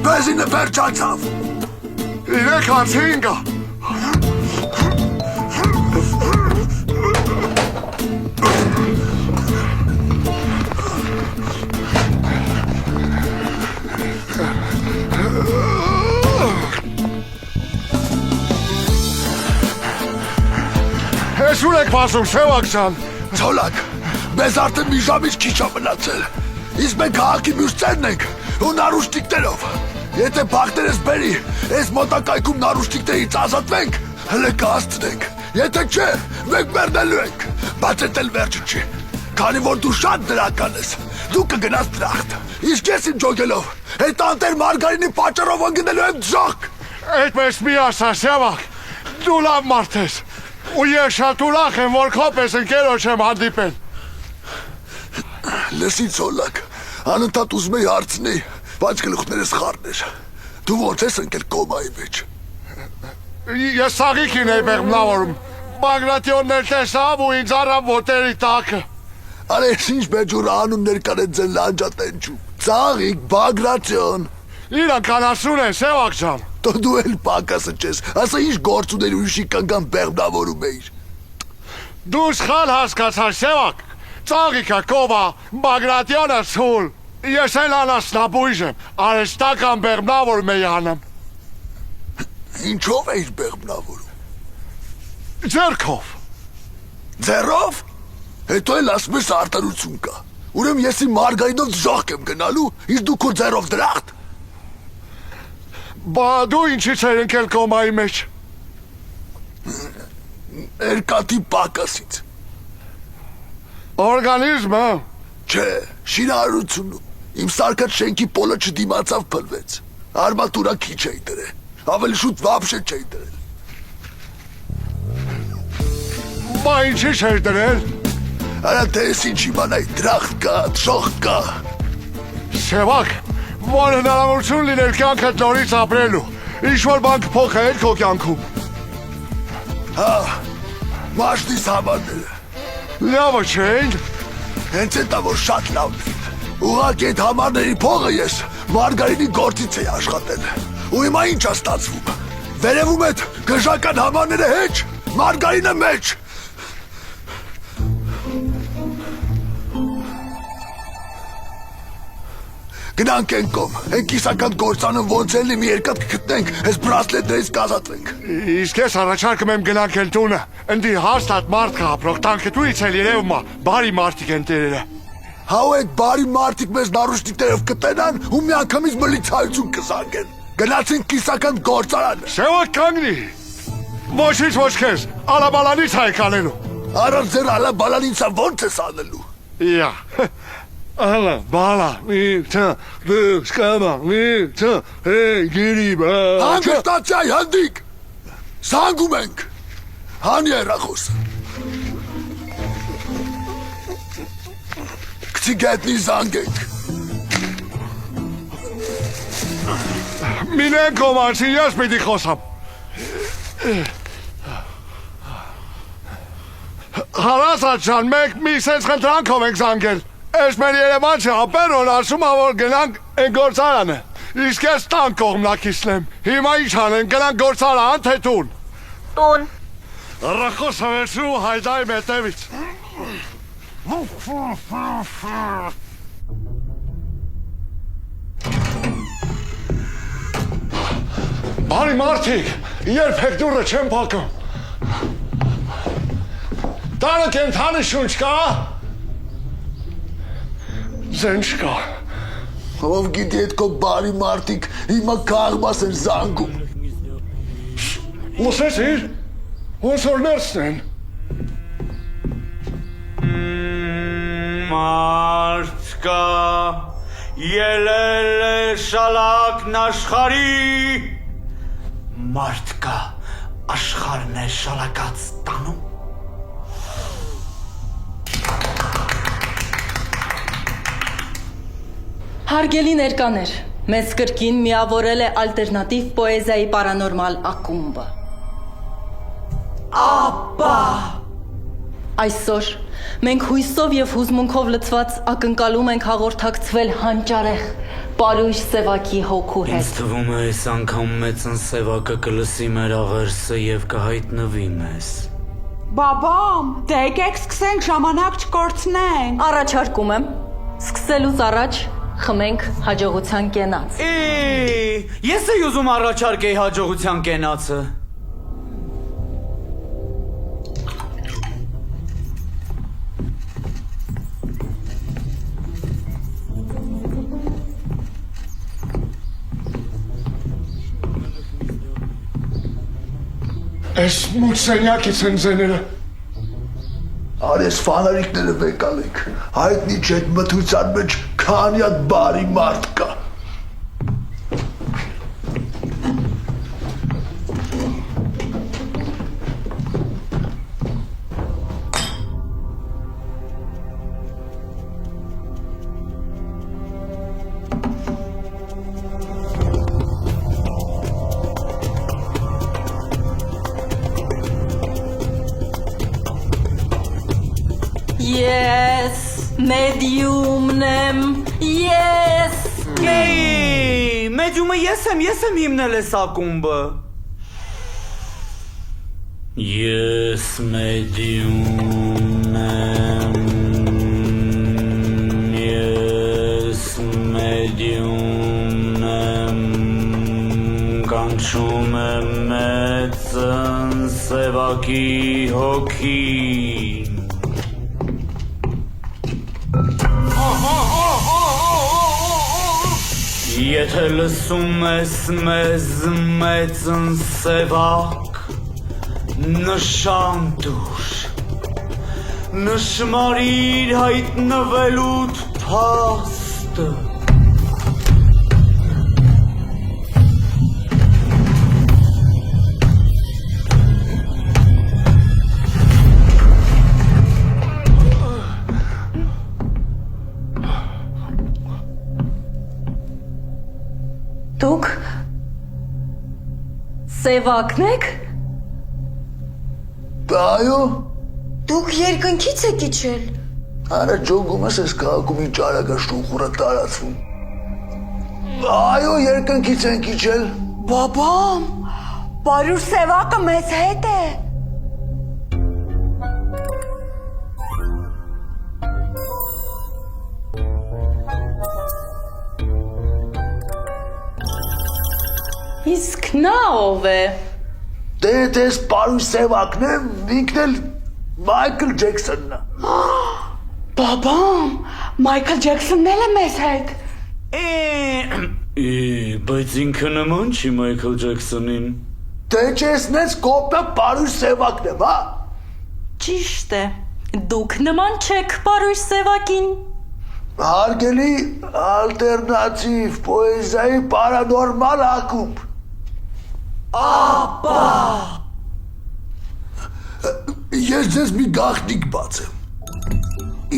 Բեզինը վերջացավ։ Իրեք անցինգա։ Ես ուր եք պասում, Սևակ ջան։ Ցոլակ, մեզ արդեն մի ժամից քիչ է մնացել։ Իսկ մենք քաղաքի մյուս ծերն ենք ու նարուշտիկներով։ Եթե բախտերս բերի, այս մոտակայքում նարուշտիկներից ազատվենք, հլը կհասցնենք։ Եթե չէ, մենք մեռնելու ենք։ Բայց էդ էլ վերջը չի։ Քանի որ դու շատ դրական ես, դու կգնաս դրախտ։ Իսկ ես իմ ջոգելով, այդ անտեր մարգարինի պատճառով ընկնելու եմ ձախ։ Այդպես մի ասա, Սևակ, դու լավ մարդ ես։ Ու ես շատ ուրախ եմ, որ քոպես ընկերոջ եմ հանդիպել։ Լսի Ցոլակ, անընդհատ ուզում էի հարցնի, բայց գլուխներս խառներ։ Դու ո՞նց ես ընկել կոմայի մեջ։ Ես սաղիքին էի բեղմնավորում։ Բագրատիոններ տեսավ ու ինձ առավ ոտերի տակը։ Արա ես ինչ մեջուր անուններ կան այդ ձեն լանջատենչու։ Ծաղիկ, Բագրատիոն։ Իրանք անասուն են, Սևակ ջան։ Դու էլ պակասը չես, ասա ինչ գործ ուներ ուրիշի կանգան բեղմնավորում էիր։ Դու սխալ հասկացար, Սևակ։ Ծաղիկը կովա, Բագրատիոնը սուլ։ Ես էլ անասնաբույժ եմ, արեստական բեղմնավորում էի անում։ Ինչով էիր բեղմնավորում։ Ձեռքով։ Ձեռով։ Հետո էլ ասում ես արտարություն կա։ Ուրեմն ես իմ մարգարինով զախկ եմ գնալու, իսկ դու քո ձեռով դրախտ։ Բա դու ինչից էր ընկել կոմայի մեջ։ Երկաթի պակասից։ Օրգանիզմը։ Չէ, շինարարությունում։ Իմ սարկած շենքի պոլը չդիմացավ փլվեց։ Արմատուրա քիչ էի դրել։ Ավելի շուտ վաբշե չէի դրել։ Բա ինչի՞ չէր դրել։ Արա թե ես ինչ իմանայի, դրախտ կա, թշող կա։ Սևակ, որ հնարավորություն լիներ կյանքդ նորից ապրելու։ Ինչ-որ բան կփոխել քո կյանքում։ Հա, մաշտիս համարները։ Լավը չէին։ Հենց էտա որ շատ լավն են։ Ուղղակի այդ համարների փողը ես մարգարինի գործից էի աշխատել։ Ու հիմա ինչ է ստացվում։ Վերևում այդ գժական համարները հեչ, մարգարինը մեջ։ Գնանք են կոմ, են կիսական գործանը ոնց էլի մի երկատ կգտնենք, ես բրասլետներից կազատվենք։ Իսկ ես առաջարկում եմ գնանք են տունը, ընդի հաստատ մարդ կա ապրող, տանքտույց էլ երևում է, բարի մարդիկ են տերերը։ Հա ու այդ բարի մարդիկ մեզ նարուշտիկներով կտենան ու մի անգամից մլիցայություն կզանգեն։ Գնացինք կիսական գործարան։ Սևակ կանգնի։ Ոչինչ ոչ քեզ, ալաբալանից հայք անելու։ Առանց ձեր ալաբալանիցա ոնց ես անելու։ Իա։ Ալա, բալա, միթա, բսկամա, միթա, գիրիբա։ Հանգստացյայ հանդիկ, զանգում ենք, հանի երախոս։ Կցի գետնի զանգենք։ Մինեն կոմանցի, ես պիտի խոսամ։ Հարասատ ջան, մենք մի սենց խնդրանքով ենք զանգել։ Ես մեր Երևան չէ, ապերոն ասում ա, որ գնանք են գործարանը։ Իսկ ես տան կողմնակիցն եմ։ Հիմա ինչ անեն, գնանք գործարան, թե տուն։ Տուն։ Ռախոսը վերցրու հայդայի մետևից։ Բարի մարդիկ, երբեք դուրը չեմ փակում։ Տանը կենթանի շունչ կա։ Ձեն չկա։ Ով գիտի այդ քո բարի մարդիկ հիմա կաղմաս են զանգում։ Լսեցիր, ոնց որ ներսն են։ Մարդ կա, ելել է շալակն աշխարի, մարդ կա, աշխարհն է շալակած տանում։ Հարգելի ներկաներ, մեզ կրկին միավորել է ալտերնատիվ պոեզիայի պարանորմալ ակումբը։ Ապա! Այսօր մենք հույսով և հուզմունքով լցված ակնկալում ենք հաղորդակցվել հանճարեղ պարույր սևակի հոգու հետ։ Ինձ թվում է այս անգամ մեծն սևակը կլսի մեր աղերսը և կհայտնվի մեզ։ Բաբամ, դե եկեք սկսենք, ժամանակ չկորցնենք։ Առաջարկում եմ, սկսելուց առաջ խմենք հաջողության կենաց։ Ես էի ուզում առաջարկեի հաջողության կենացը։ Այս մոտ սենյակից են ձեները։ Արես ֆանարիկները վեկալեք, հայտնի չէ այդ մթության մեջ քանի հատ բարի մարդ կա։ Ես մեդիումն եմ, ես Մեդիումը ես եմ հիմնել ես ակումբը։ Ես մեդիումն եմ, ես մեդիումն եմ, կանչում եմ մեծն սևակի հոգին։ Եթե լսում ես մեզ մեծն սևակ, նշան դուր, նշմարիր հայտնվելուդ փաստը։ Դուք սևակն եք։ Այո։ Դուք երկնքից եք իջել։ Արա ջոգում ես քաղաքում ինչ արագաշուխուրը տարածվում։ Այո, երկնքից ենք իջել։ Բաբամ, պարուր սևակը մեզ հետ է։ Իսկ նա ով է։ Դե դες պարույր սևակն է, ինքն էլ Մայքլ Ջեքսոնն է։ Բաբամ, Մայքլ Ջեքսոնն էլ է մեզ հետ։ Բայց ինքը նման չի Մայքլ Ջեքսոնին։ Դե չեսնես կոպը պարույր սևակն եմ, հա։ Ճիշտ է, դուք նման չեք պարույր սևակին։ Հարգելի ալտերնատիվ պոեզիայի պարանորմալ ակումբ։ Ապա Ես ձեզ մի գաղտնիք բացեմ։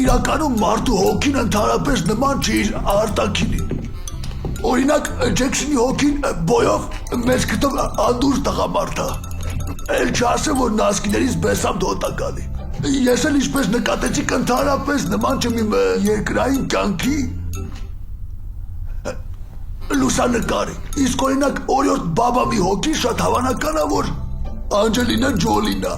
Իրականում մարդու հոգին ընդհանրապես նման չի իր արտաքինին։ Օրինակ Ջեքսոնի հոգին բոյով մեծ կտով անդուր տղամարդ է։ Էլ չասեմ, որ նասկիներից բեսամ դոտակալի։ Ես էլ ինչպես նկատեցիք ընդհանրապես նման չեմ իմ երկրային կյանքի լուսանկարի։ Իսկ օրինակ օրիորդ բաբամի հոգին շատ հավանական է, որ Անջելինա Ջոլին է։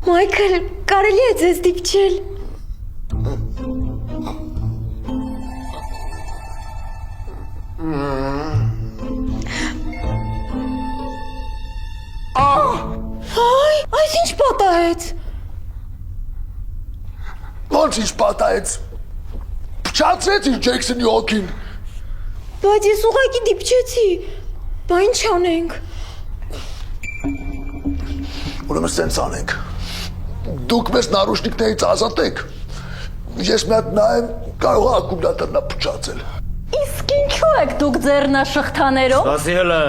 Մայքլ, կարելի է ձեզ դիպչել։ Այ, այս ինչ պատահեց։ Ոնց ինչ պատահեց։ Փչացրեց իր Ջեքսոնի հոգին։ Բայց ես ուղղակի դիպչեցի։ Բա ինչ անենք։ Ուրեմն սենց անենք։ Դուք մեզ նարուշնիկներից ազատեք։ Ես մի հատ նայեմ, կարող է ակումուլատորն է փչացել։ Իսկ ինչու եք դուք ձեռնաշղթաներով։ Սասիելը,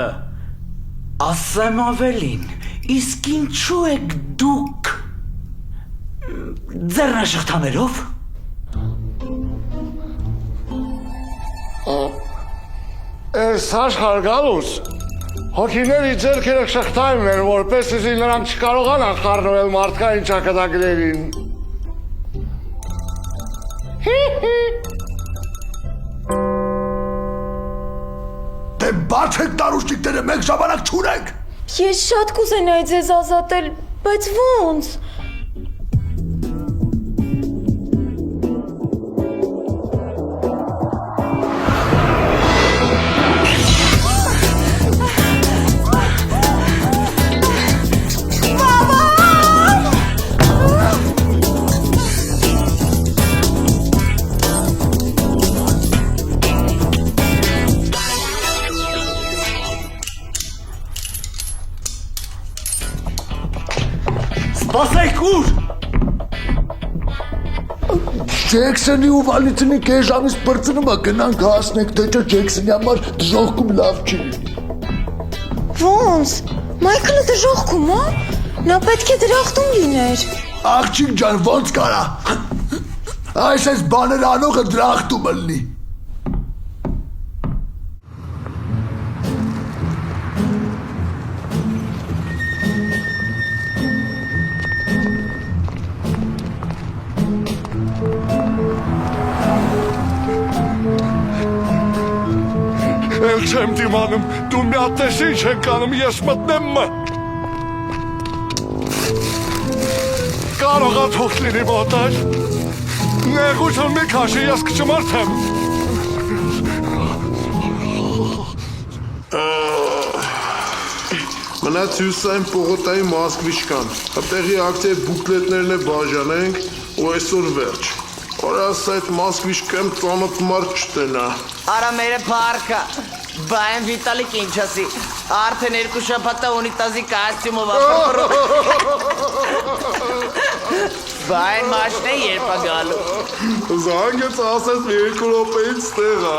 ասեմ ավելին, իսկ ինչու եք դուք ձեռնաշղթաներով։ Այս աշխարհ գալուց հոգիների ձեռքերը շղթայում են, որպեսզի նրանք չկարողանան խառնվել մարդկային ճակատագրերին։ Դե բացեք նարուշնիկները, մենք ժամանակ չունենք։ Ես շատ կուզենայի ձեզ ազատել, բայց ո՞նց։ Սպասեք ուր։ Ջեքսոնի ու Վալենտինի կես ժամից բրծնում է, գնանք հասնենք, թե չէ Ջեքսոնի համար դժողքում լավ չի։ Ո՞նց։ Մայքլը դժողքում է։ Նա պետք է դրախտում լիներ։ Աղջիկ ջան, ո՞նց կարա։ Այս բաներ անողը դրախտում լինի։ Էլ չեմ դիմանում, դու մի հատ տես ինչ ենք անում, ես մտնեմ մը։ Կարող է թող լինի մոտար։ Նեղություն մի քաշի, ես կչմարդեմ։ Մնաց հյուսային պողոտայի Մոսկվիչկան։ Հտեղի ակտիվ բուկլետներն է բաժանենք ու այսօր վերջ։ Օրաս այդ Մոսկվիչկան ծանոթ մարդ չտնա։ Արա մերը պարկա, բայն Վիտալիկ ինչ ասի, արդեն երկու շաբաթ ունիտազի կոստյումը վապրպրում։ Բայն մաշն է երբ է գալու։ Զանգեց ասես մի երկու րոպեից տեղ է։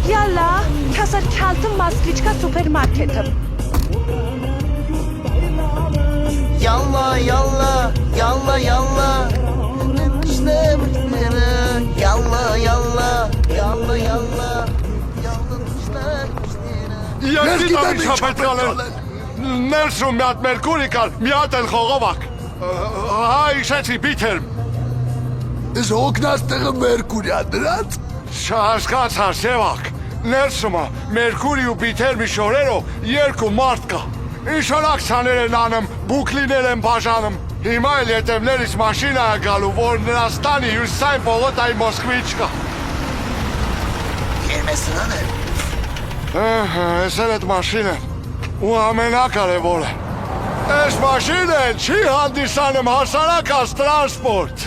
Yalla, kasar çaltın Moskvichka supermarketim. Yalla, yalla, yalla, yalla. İşte müşteri. Yalla, yalla, yalla, yalla. Ես գիտեմ ինչ է պետք անել։ Ներսում մի հատ մերկուրի կար, մի հատ էլ խողովակ։ Հա, իշեցի բիթերմ։ Ես հոգնած տեղը մերկուրիա դրած։ Չհասկացա, Սևակ։ Ներսումը մերկուրի ու բիթերմի շորերով երկու մարդ կա։ Ինչ-որ ակցիաներ են անում, բուկլիներ են բաժանում։ Հիմա էլ ետևներից մաշինա է գալու, որ նրանց տանի հյուսային պողոտայի Մոսկվիչկա։ Երբ ես նրան է։ Ես էլ այդ մաշինեն ու ամենակարևորը այս մաշինեն չի հանդիսանում հասարակած տրանսպորտ։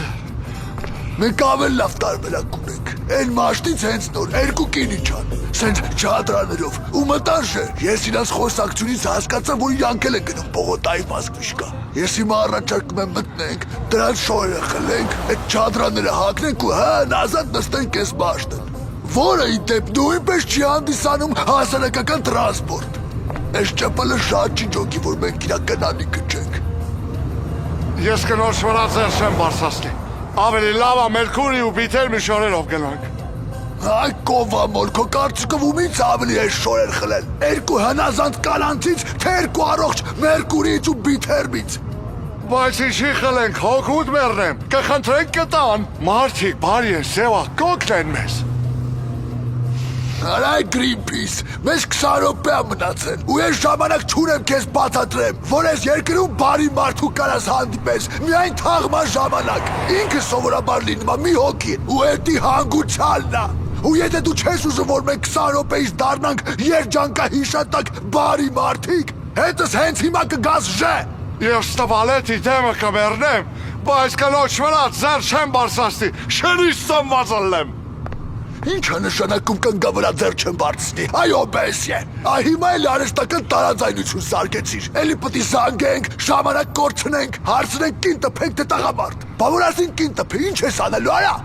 Մենք ավել լավ տարբերակ ունենք։ Այն մաշնից հենց նոր երկու կինի չան, սենց չադրաներով ու մտանժը։ Ես իրանց խոսակցությունից հասկացա, որ իրանք էլ են գնում պողոտայի Մոսկվիչկա։ Ես հիմա առաջարկում եմ մտնենք, դրանց շորերը խլենք, այդ չադրաները հագնենք ու հան ազատ նստենք այս մաշնեն։ Որը ի դեպ նույնպես չի հանդիսանում հասարակական տրանսպորտ։ Այս ճապալը շատ չի ջոկի, որ մենք իրա գնանի կճենք։ Ես կնոր շվրա ձեր շեմ բարսասնի։ Ավելի լավ է մերկուրի ու բիթերմի շորերով գնանք։ Այ կովամոր, քո կարծիքով ումից ավելի է շորեր խլել։ Երկու հնազանդ կանանցից, թե երկու առողջ մերկուրից ու բիթերմից։ Բայց ինչի խլենք, հոգուտ մեռնեմ, կխնդրենք կտան։ Մարդիկ բարի են, Սևա, կօգնեն մեզ։ Արա Greenpeace, մեզ 20 րոպե մնացել ու ես ժամանակ չունեմ քեզ բացատրեմ, որ ես երկրում բարի մարդու կարաս հանդիպես, միայն թաղման ժամանակ։ Ինքը սովորաբար լինում է մի հոգի ու էդի հանգուցալն է։ Ու եթե դու չես ուզում, որ մենք 20 րոպեից դառնանք երջանկահիշատակ բարի մարդիկ, հետս հենց հիմա կգաս ժե։ Ես տվալետի դեմը կմեռնեմ, բայց կնոջ վրա ձեր չեմ բարսաստի, շենից ծնված ըլեմ։ Ինչ է նշանակում կնգա վրա ձեր չեմ բարձնի, այո բեսյե, հիմա էլ արեստական տարաձայնություն սարկեցիր, էլի պտի զանգենք, ժամանակ կորցնենք, հարցնենք կին տպենք թե տաղամարդ, բավոր ասին կին տպի, ինչ ես անելու արա։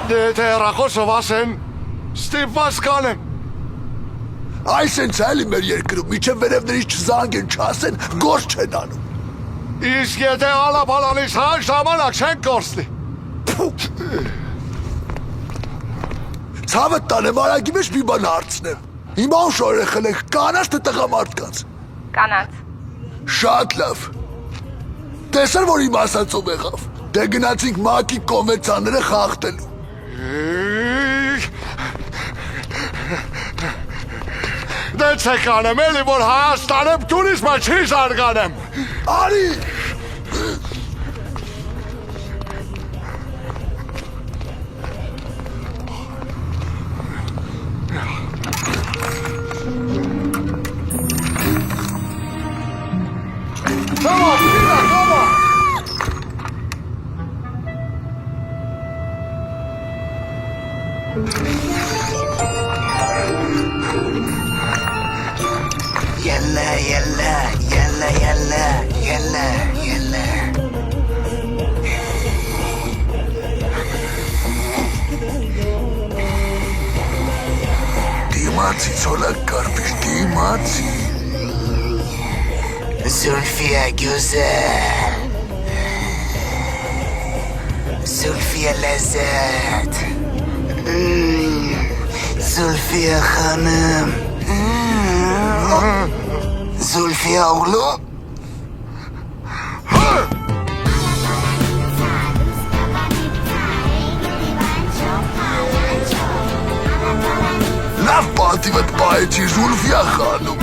Դե հեռախոսով ասեն, ստիպված կանեմ։ Այսենց էլի մեր երկրում, միջև վերևներից չզանգեն չասեն, գործ չեն անում։ Իսկ եթե ալապալանից հան ժամանակ չեն կորցնի։ Ցավը տանեմ արագի մեջ մի բան հարցնեմ։ Հիմա ո՞ւր շորեխել եք, կանաչ թե տղամարդկանց։ Կանանց։ Շատ լավ։ Տեսար որ իմ ասածով եղավ։ Դե գնացինք ՄԱԿ-ի կոնվենցիաները խախտելու։ Դե չեք անեմ էլի, որ Հայաստանում տուրիզմը չի զարգանեմ։ Արի։ Դիմացի ցոլակ կարպիր, դիմացի։ Զուլֆիա գյուզել, Զուլֆիա լեզետ, Զուլֆիա խանım, Զուլֆիա oğlu. Լավ պատիվդ պայեցի Զուլֆիա խանım։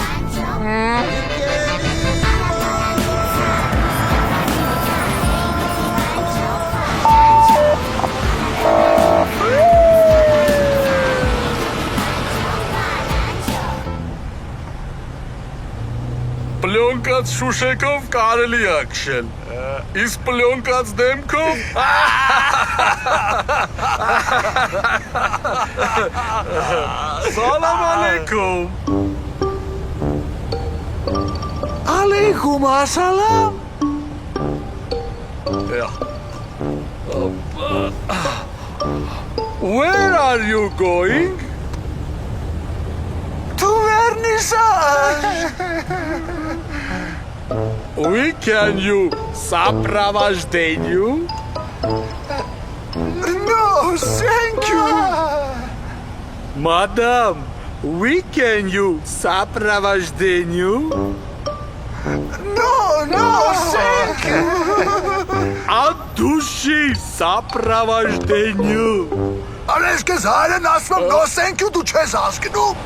Պլյոնկած շուշեկով կարելի է քշել, իսկ պլյոնկած դեմքով Սալամ ալեյքում։ Ալեյքում ասալամ։ Where are you going? To Vernissage. We can you сопровождению? No, thank you. Madam, we can you сопровождению? No, thank you. От души сопровождению. Արես կեզ հայրեն ասում no thank you դու չես հասկնում։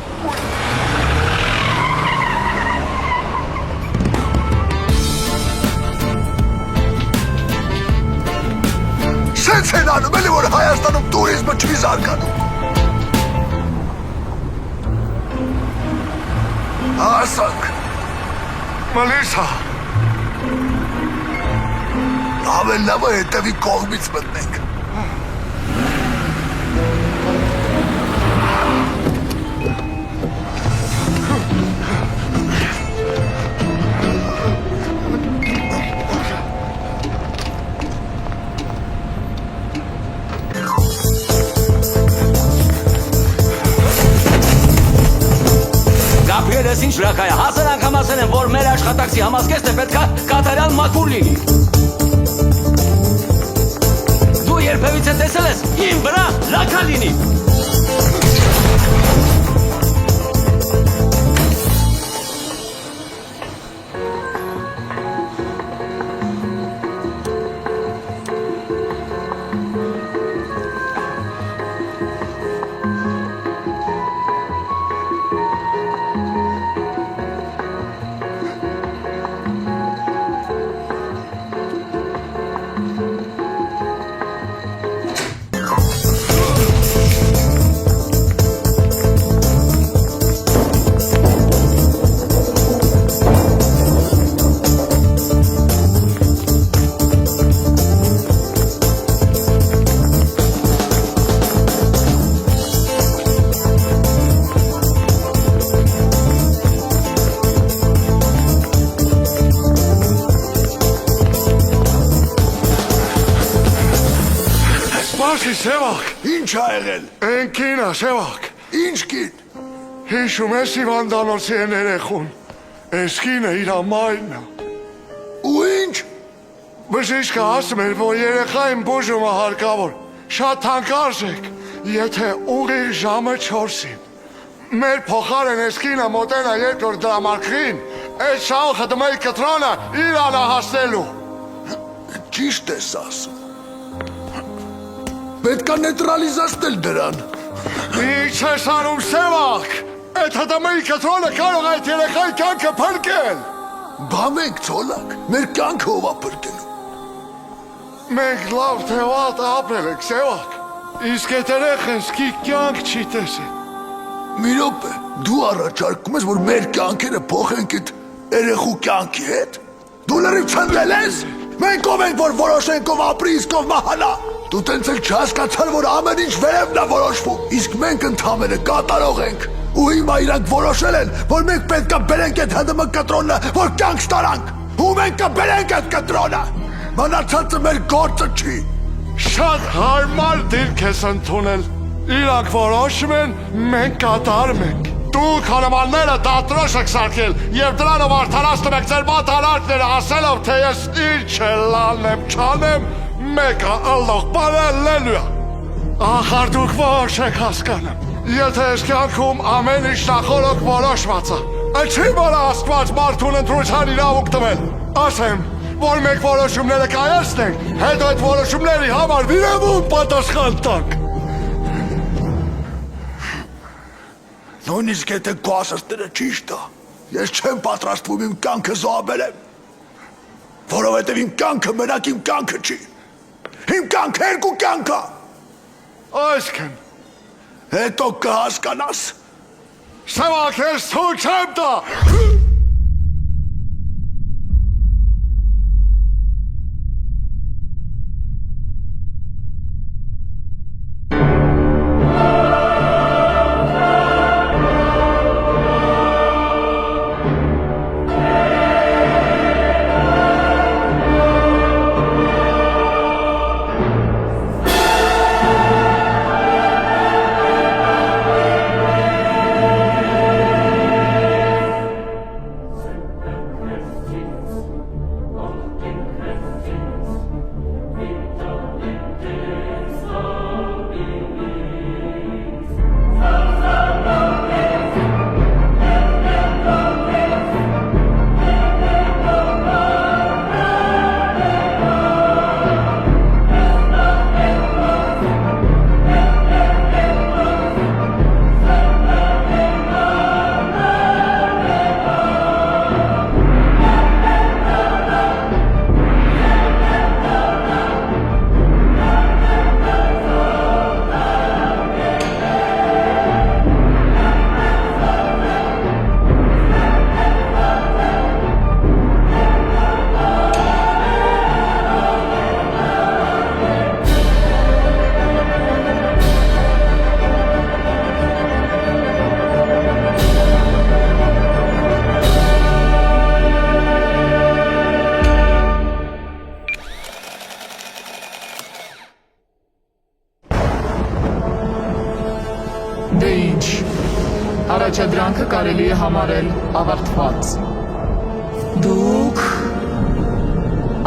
Սենց են անում էլի որ Հայաստանում տուրիզմը չի զարգանում։ Ասանք։ Մալիսա։ Ավել լավ է հետևի կողմից մտնենք։ Գաբրիելես ինչ վրակայ է, հասար անգամ ասել են, որ մեր աշխատակցի համազգեստը պետքա կատարյալ մաքուր լինի։ Դու երբևիցե տեսել ես իմ վրա լաքա լինի։ Ասի Սևակ։ Ինչ ա եղել։ Են կինա Սևակ։ Ինչ կին։ Հիշում ես Իվանդանոցի են երեխուն։ Այս կինը իր ամայնն է։ Ու ինչ։ Բժիշկը ասում էր, որ երեխային բուժումը հարկավոր։ Շատ թանկարժեք, եթե ուղիղ ժամը 4-ին։ Մեր փոխարեն այս կինը մոտենա երկրորդ դրամարկղին, այս շաղը դմեի կտրոնը իրանը հասնելու։ Ճիշտ ես ասում։ Պետք է նեյտրալիզացնել դրան։ Ինչ ես անում Սևակ։ Այդ հդմեի կտրոնը կարող է այդ երեխայի կյանքը փրկել։ Բա մենք ցոլակ, մեր կյանքը ով է փրկելու։ Մենք լավ թե վատ ապրել ենք Սևակ։ Իսկ այդ երեխան սկի կյանք չի տեսել։ Մի րոպե, դու առաջարկում ես, որ մեր կյանքերը փոխենք այդ երեխու կյանքի հետ։ Դու լրիվ չնդել ես։ Մենք ով ենք, որ որոշենք ով ապրի, իսկ ով մահանա։ Դու տենց էլ չհասկացար, որ ամեն ինչ վերևն է որոշվում, իսկ մենք ընդհանրապես կատարող ենք։ Ու հիմա իրանք որոշել են, որ մենք պետք է բերենք այդ ՀԴՄ կտրոնը, որ կյանք ստանանք։ Ու մենք կբերենք այդ կտրոնը։ Մնացածը մեր գործը չի։ Շատ հարմար դիրք ես ընդունել։ Իրանք որոշում են, մենք կատարում ենք։ Դուք հնամանները դատրոշ եք սարքել և դրանով արդարացնում եք ձեր մատանարքները ասելով, թե ես ինչ լանեմ չանեմ, մեկը ըլլող պարելելու է։ Ախար դուք ոչ եք հասկանում։ Եթե ես կյանքում ամեն ինչ նախորոք որոշված է, չի որ Աստված մարդուն ընտրության իրավունք տվել։ Ասեմ, որ մենք որոշումները կայացնենք, հետո այդ որոշումների համար վիրևուն պատասխան տանք։ Նույնիսկ եթե քո ասածները ճիշտ է, ես չեմ պատրաստվում իմ կյանքը զոհաբերեմ, որովհետև իմ կյանքը մենակ իմ կյանքը չի։ Իմ կյանքը երկու կյանք է։ Այսքան։ Հետո կհասկանաս։ Սևակ, ես թույլ չեմ տա։ Դե ինչ, առաջադրանքը կարելի է համարել ավարտված։ Դուք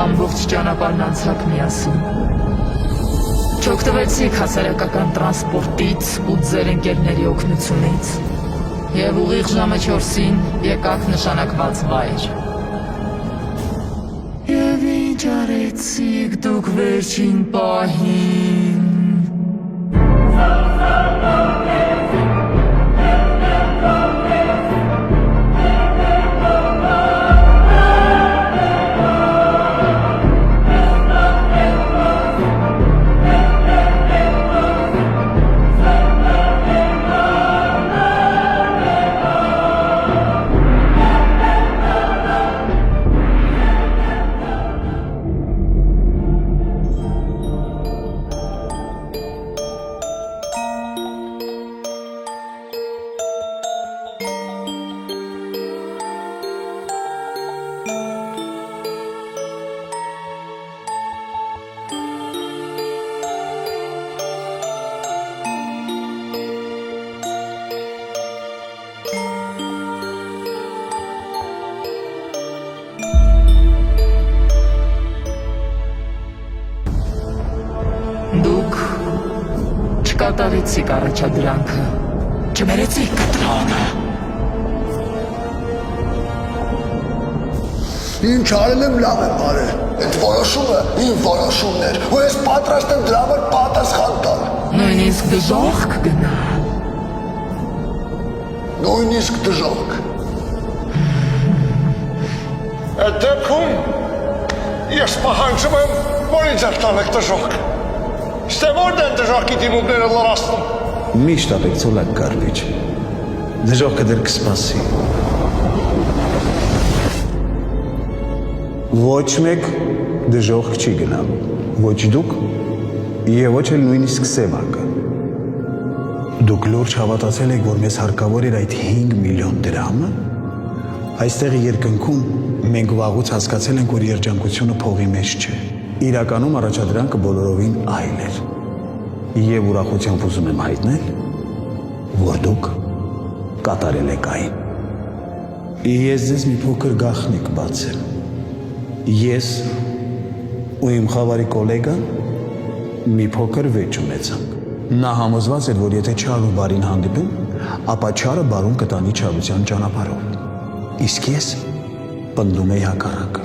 ամբողջ ճանապարհն անցաք միասին։ Չօգտվեցիք հասարակական տրանսպորտից ու ձեր ընկերների օգնությունից և ուղիղ ժամը 4-ին եկաք նշանակված վայր։ Եվ ինչ արեցիք դուք վերջին պահին։ Չկատարեցիք առաջադրանքը։ Չբերեցիք կտրոնը։ Ինչ արել եմ լավ եմ արել։ Այդ որոշումը իմ որոշումն էր, ու ես պատրաստ եմ դրա համար պատասխան տալ։ Նույնիսկ դժոխք գնա։ Նույնիսկ դժոխք։ Այդ դեպքում ես պահանջում եմ, որ ինձ արտանեք դժոխք։ Ստե որն են դժոխքի դիմումները լրացնում։ Միշտ ապեք ծոլակ կարպիչ։ Դժոխքը դեր կսպասի։ Ոչ մեկ դժոխք չի գնամ, ոչ դուք և ոչ էլ նույնիսկ Սևակը։ Դուք լուրջ հավատացել եք, որ մեզ հարկավոր էր այդ 5 միլիոն դրամը։ Այստեղ երկնքում մենք վաղուց հասկացել ենք, որ երջանկությունը փողի մեջ չէ։ Իրականում առաջադրանքը բոլորովին այլ էր։ Եվ ուրախությամբ ուզում եմ հայտնել, որ դուք կատարել եք այն։ Ես ձեզ մի փոքր գաղտնիք բացեմ։ Ես ու իմ խավարի կոլեգան մի փոքր վեճ ունեցանք։ Նա համոզված էր, որ եթե չար ու բարին հանդիպում, ապա չարը բարուն կտանի չարության ճանապարհով։ Իսկ ես պնդում էի հակառակը։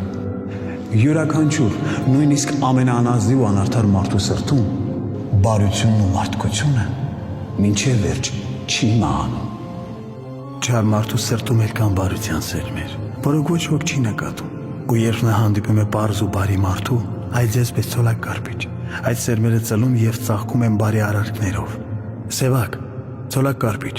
Յուրաքանչյուր, նույնիսկ ամենաանազդի ու անարդար մարդու սրտում բարությունն ու մարդկությունը մինչև վերջ չի մահանում։ Չար մարդու սրտում էլ կան բարության սերմեր, որոնք ոչ ոք չի նկատում։ Ու երբ նա հանդիպում է պարզ ու բարի մարդու, այդ ձեզպես ցոլակ կարպիչ, այդ սերմերը ծլում եւ ծաղկում են բարի արարքներով։ Սևակ, ցոլակ կարպիչ,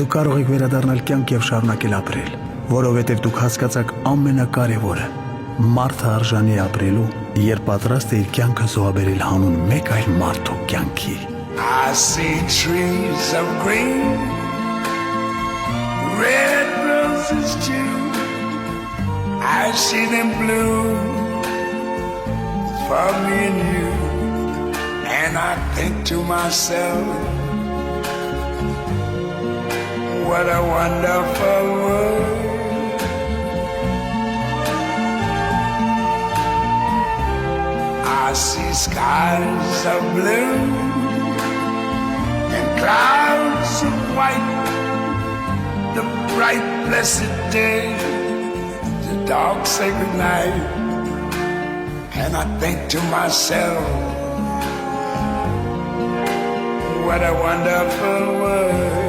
դուք կարող եք վերադառնալ կյանք եւ շարունակել ապրել, որովհետեւ դուք հասկացաք ամենակարևորը՝ մարդը արժանի ապրելու, երբ պատրաստ է իր կյանքը զոհաբերել հանուն մեկ այլ մարդու կյանքի։ I see trees of green, red roses too. I see them bloom for me and you, and I think to myself, what a wonderful world. I see skies of blue and clouds of white, the bright blessed day, dark sacred night, and I think to myself, what a wonderful world.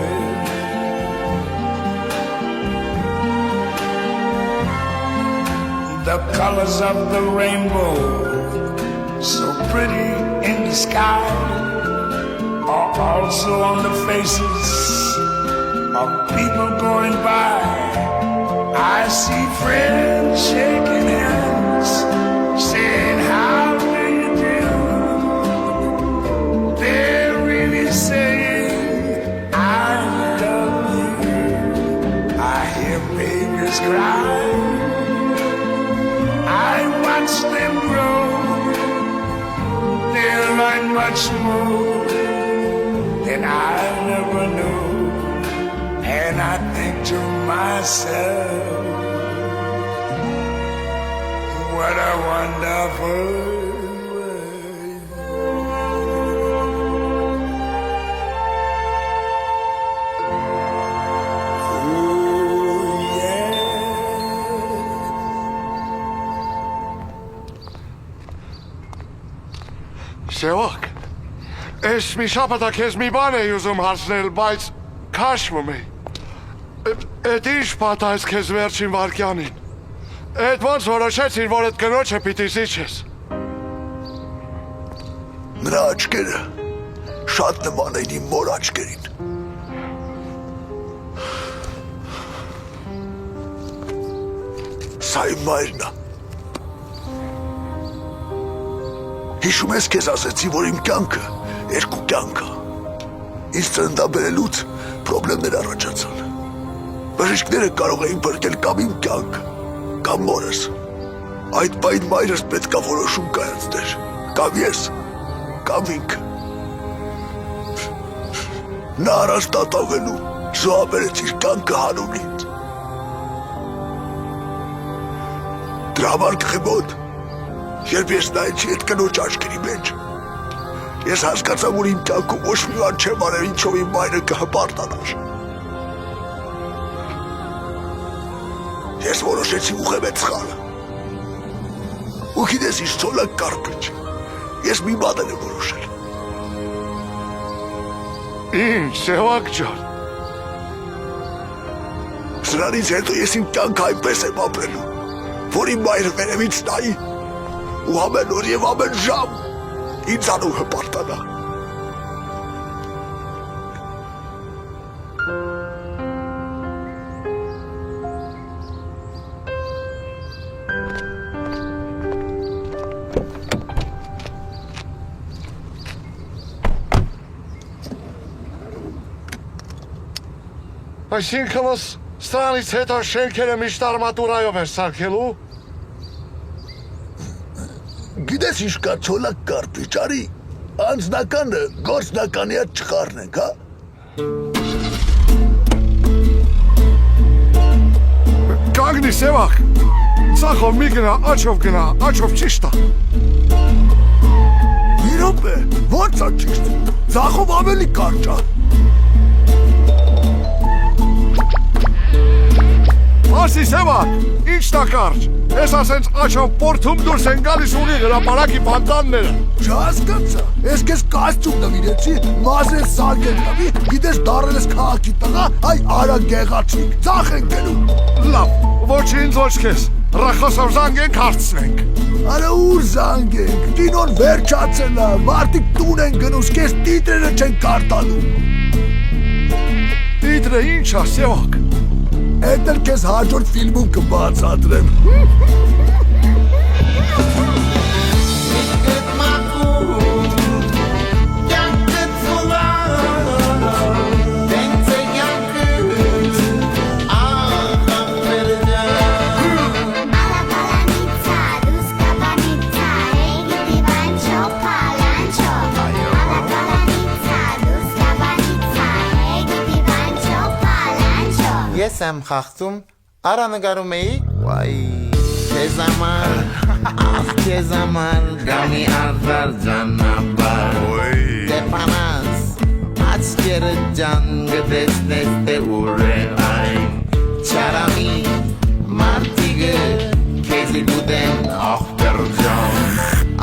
The colors of the rainbow, so pretty in the sky, are also on the faces of people going by. I see friends shaking hands, saying, how do you do? They're really saying, I love you. I hear babies cry, I watch them grow. They'll learn much more than I never knew. And I think to myself, what a wonderful world. Oh, yeah. Սևակ, ես մի շաբաթա քեզ մի բան էի ուզում հարցնել, բայց քաշվում էի։ Էդ ինչ պատահեց քեզ վերջին վարկյանին։ Էդ ոնց որոշեցիր, որ էդ կնոջը պիտի զիջես։ Նրա աչքերը շատ նման էին իմ մոր աչքերին։ Սա իմ մայրն է։ Հիշում ես քեզ ասեցի, որ իմ կյանքը երկու կյանք է։ Ինձ ծննդաբերելուց պրոբլեմներ առաջացան։ Բժիշկները կարող էին բրկել կամ իմ կյանքը, կամ մորս։ Այդ պայն մայրս պետք է որոշում կայացներ, կամ ես, կամ ինքը։ Նա առանց դատողելու զոհաբերեց իր կյանքը հանուն ինձ։ Դրա համար կխմոտ, երբ ես նայեցի այդ կնոջ աչքերի մեջ, Ես հասկացա, որ իմ կյանքում ոչ մի բան չեմ արել, ինչով իմ մայրը կհպարտանար։ Ես որոշեցի ուղղել սխալը։ Ու գիտես ինչ ցոլակ կարպիչ։ Ես մի բան եմ որոշել։ Ինչ, Սևակ ջան։ Սրանից հետո ես իմ կյանքը այնպես եմ ապրելու, որ իմ մայրը վերևից նայի ու ամեն օր եւ ամեն ժամ ինձանով հպարտանա։ Այսինքն սրանից հետո շենքերը միշտ արմատուրայով էր սարքելու։ Գիտես ինչ կա ցոլակ կարպիչ, արի անձնականը գործնականի հետ չխառնենք, հա։ Կանգնի Սևակ։ Ցախով մի գնա, աչով գնա, աչով ճիշտ է։ Մի րոպե, ո՞նց է ճիշտ։ Ցախով ավելի կարճ է։ Ասի Սևակ, ի՞նչն է կարճ։ Ես ասենց աչով պորթում դուրս են գալիս ունի հրապարակի ֆանտանները։ Չհասկացա, ես քեզ կոստյում նվիրեցի, մազեր սարքել տվի, գիտես դառել ես քաղաքի տղա, այ արա գեղացիկ, ցախ ենք գնում։ Լավ, ոչինչ ոչ քեզ, ռախոսով զանգենք հարցնենք։ Արա ուր զանգենք, կինոն վերջացել է, մարդիկ տուն են գնում, քեզ տիտրերը չեն կարտալու։ Տիտրը ինչ է Սևակ։ Էդ էլ քեզ հաջորդ ֆիլմում կբացատրեմ։ Ես եմ խախտում, արա նգարում էի, վայ, քեզ համար, ախ քեզ համար, գամի արդար ճանապար, դե պանաս, աչքերը ջան, գտեսնես թե ուր է այն, չարամի, մարդիգը, քեզի գուտեն, ախպեր ջան,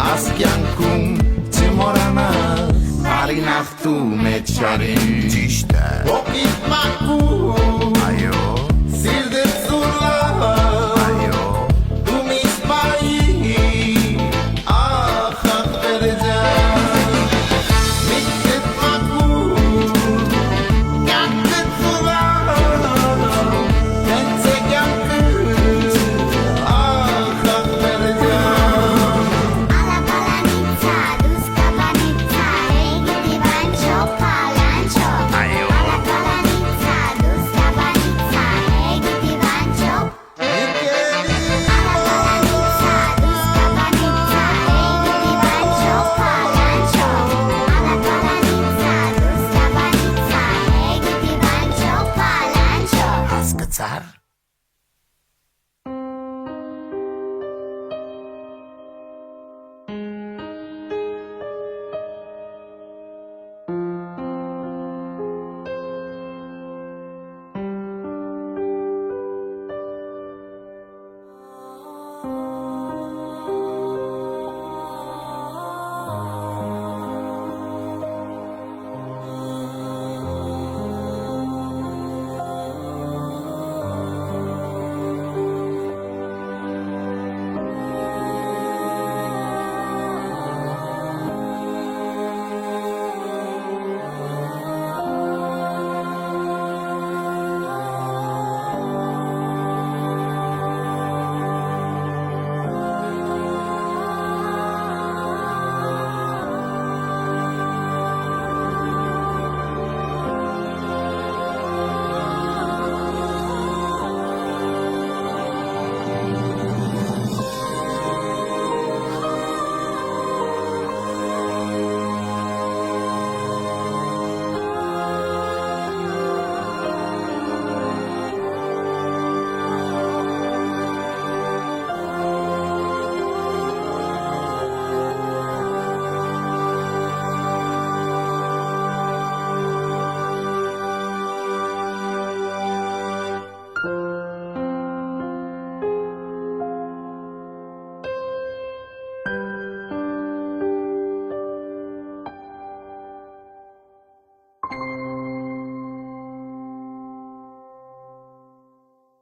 ասկյանքում չմորանաս, արին ախտում է չարին, ճիշտ է, ոպիտ մակու,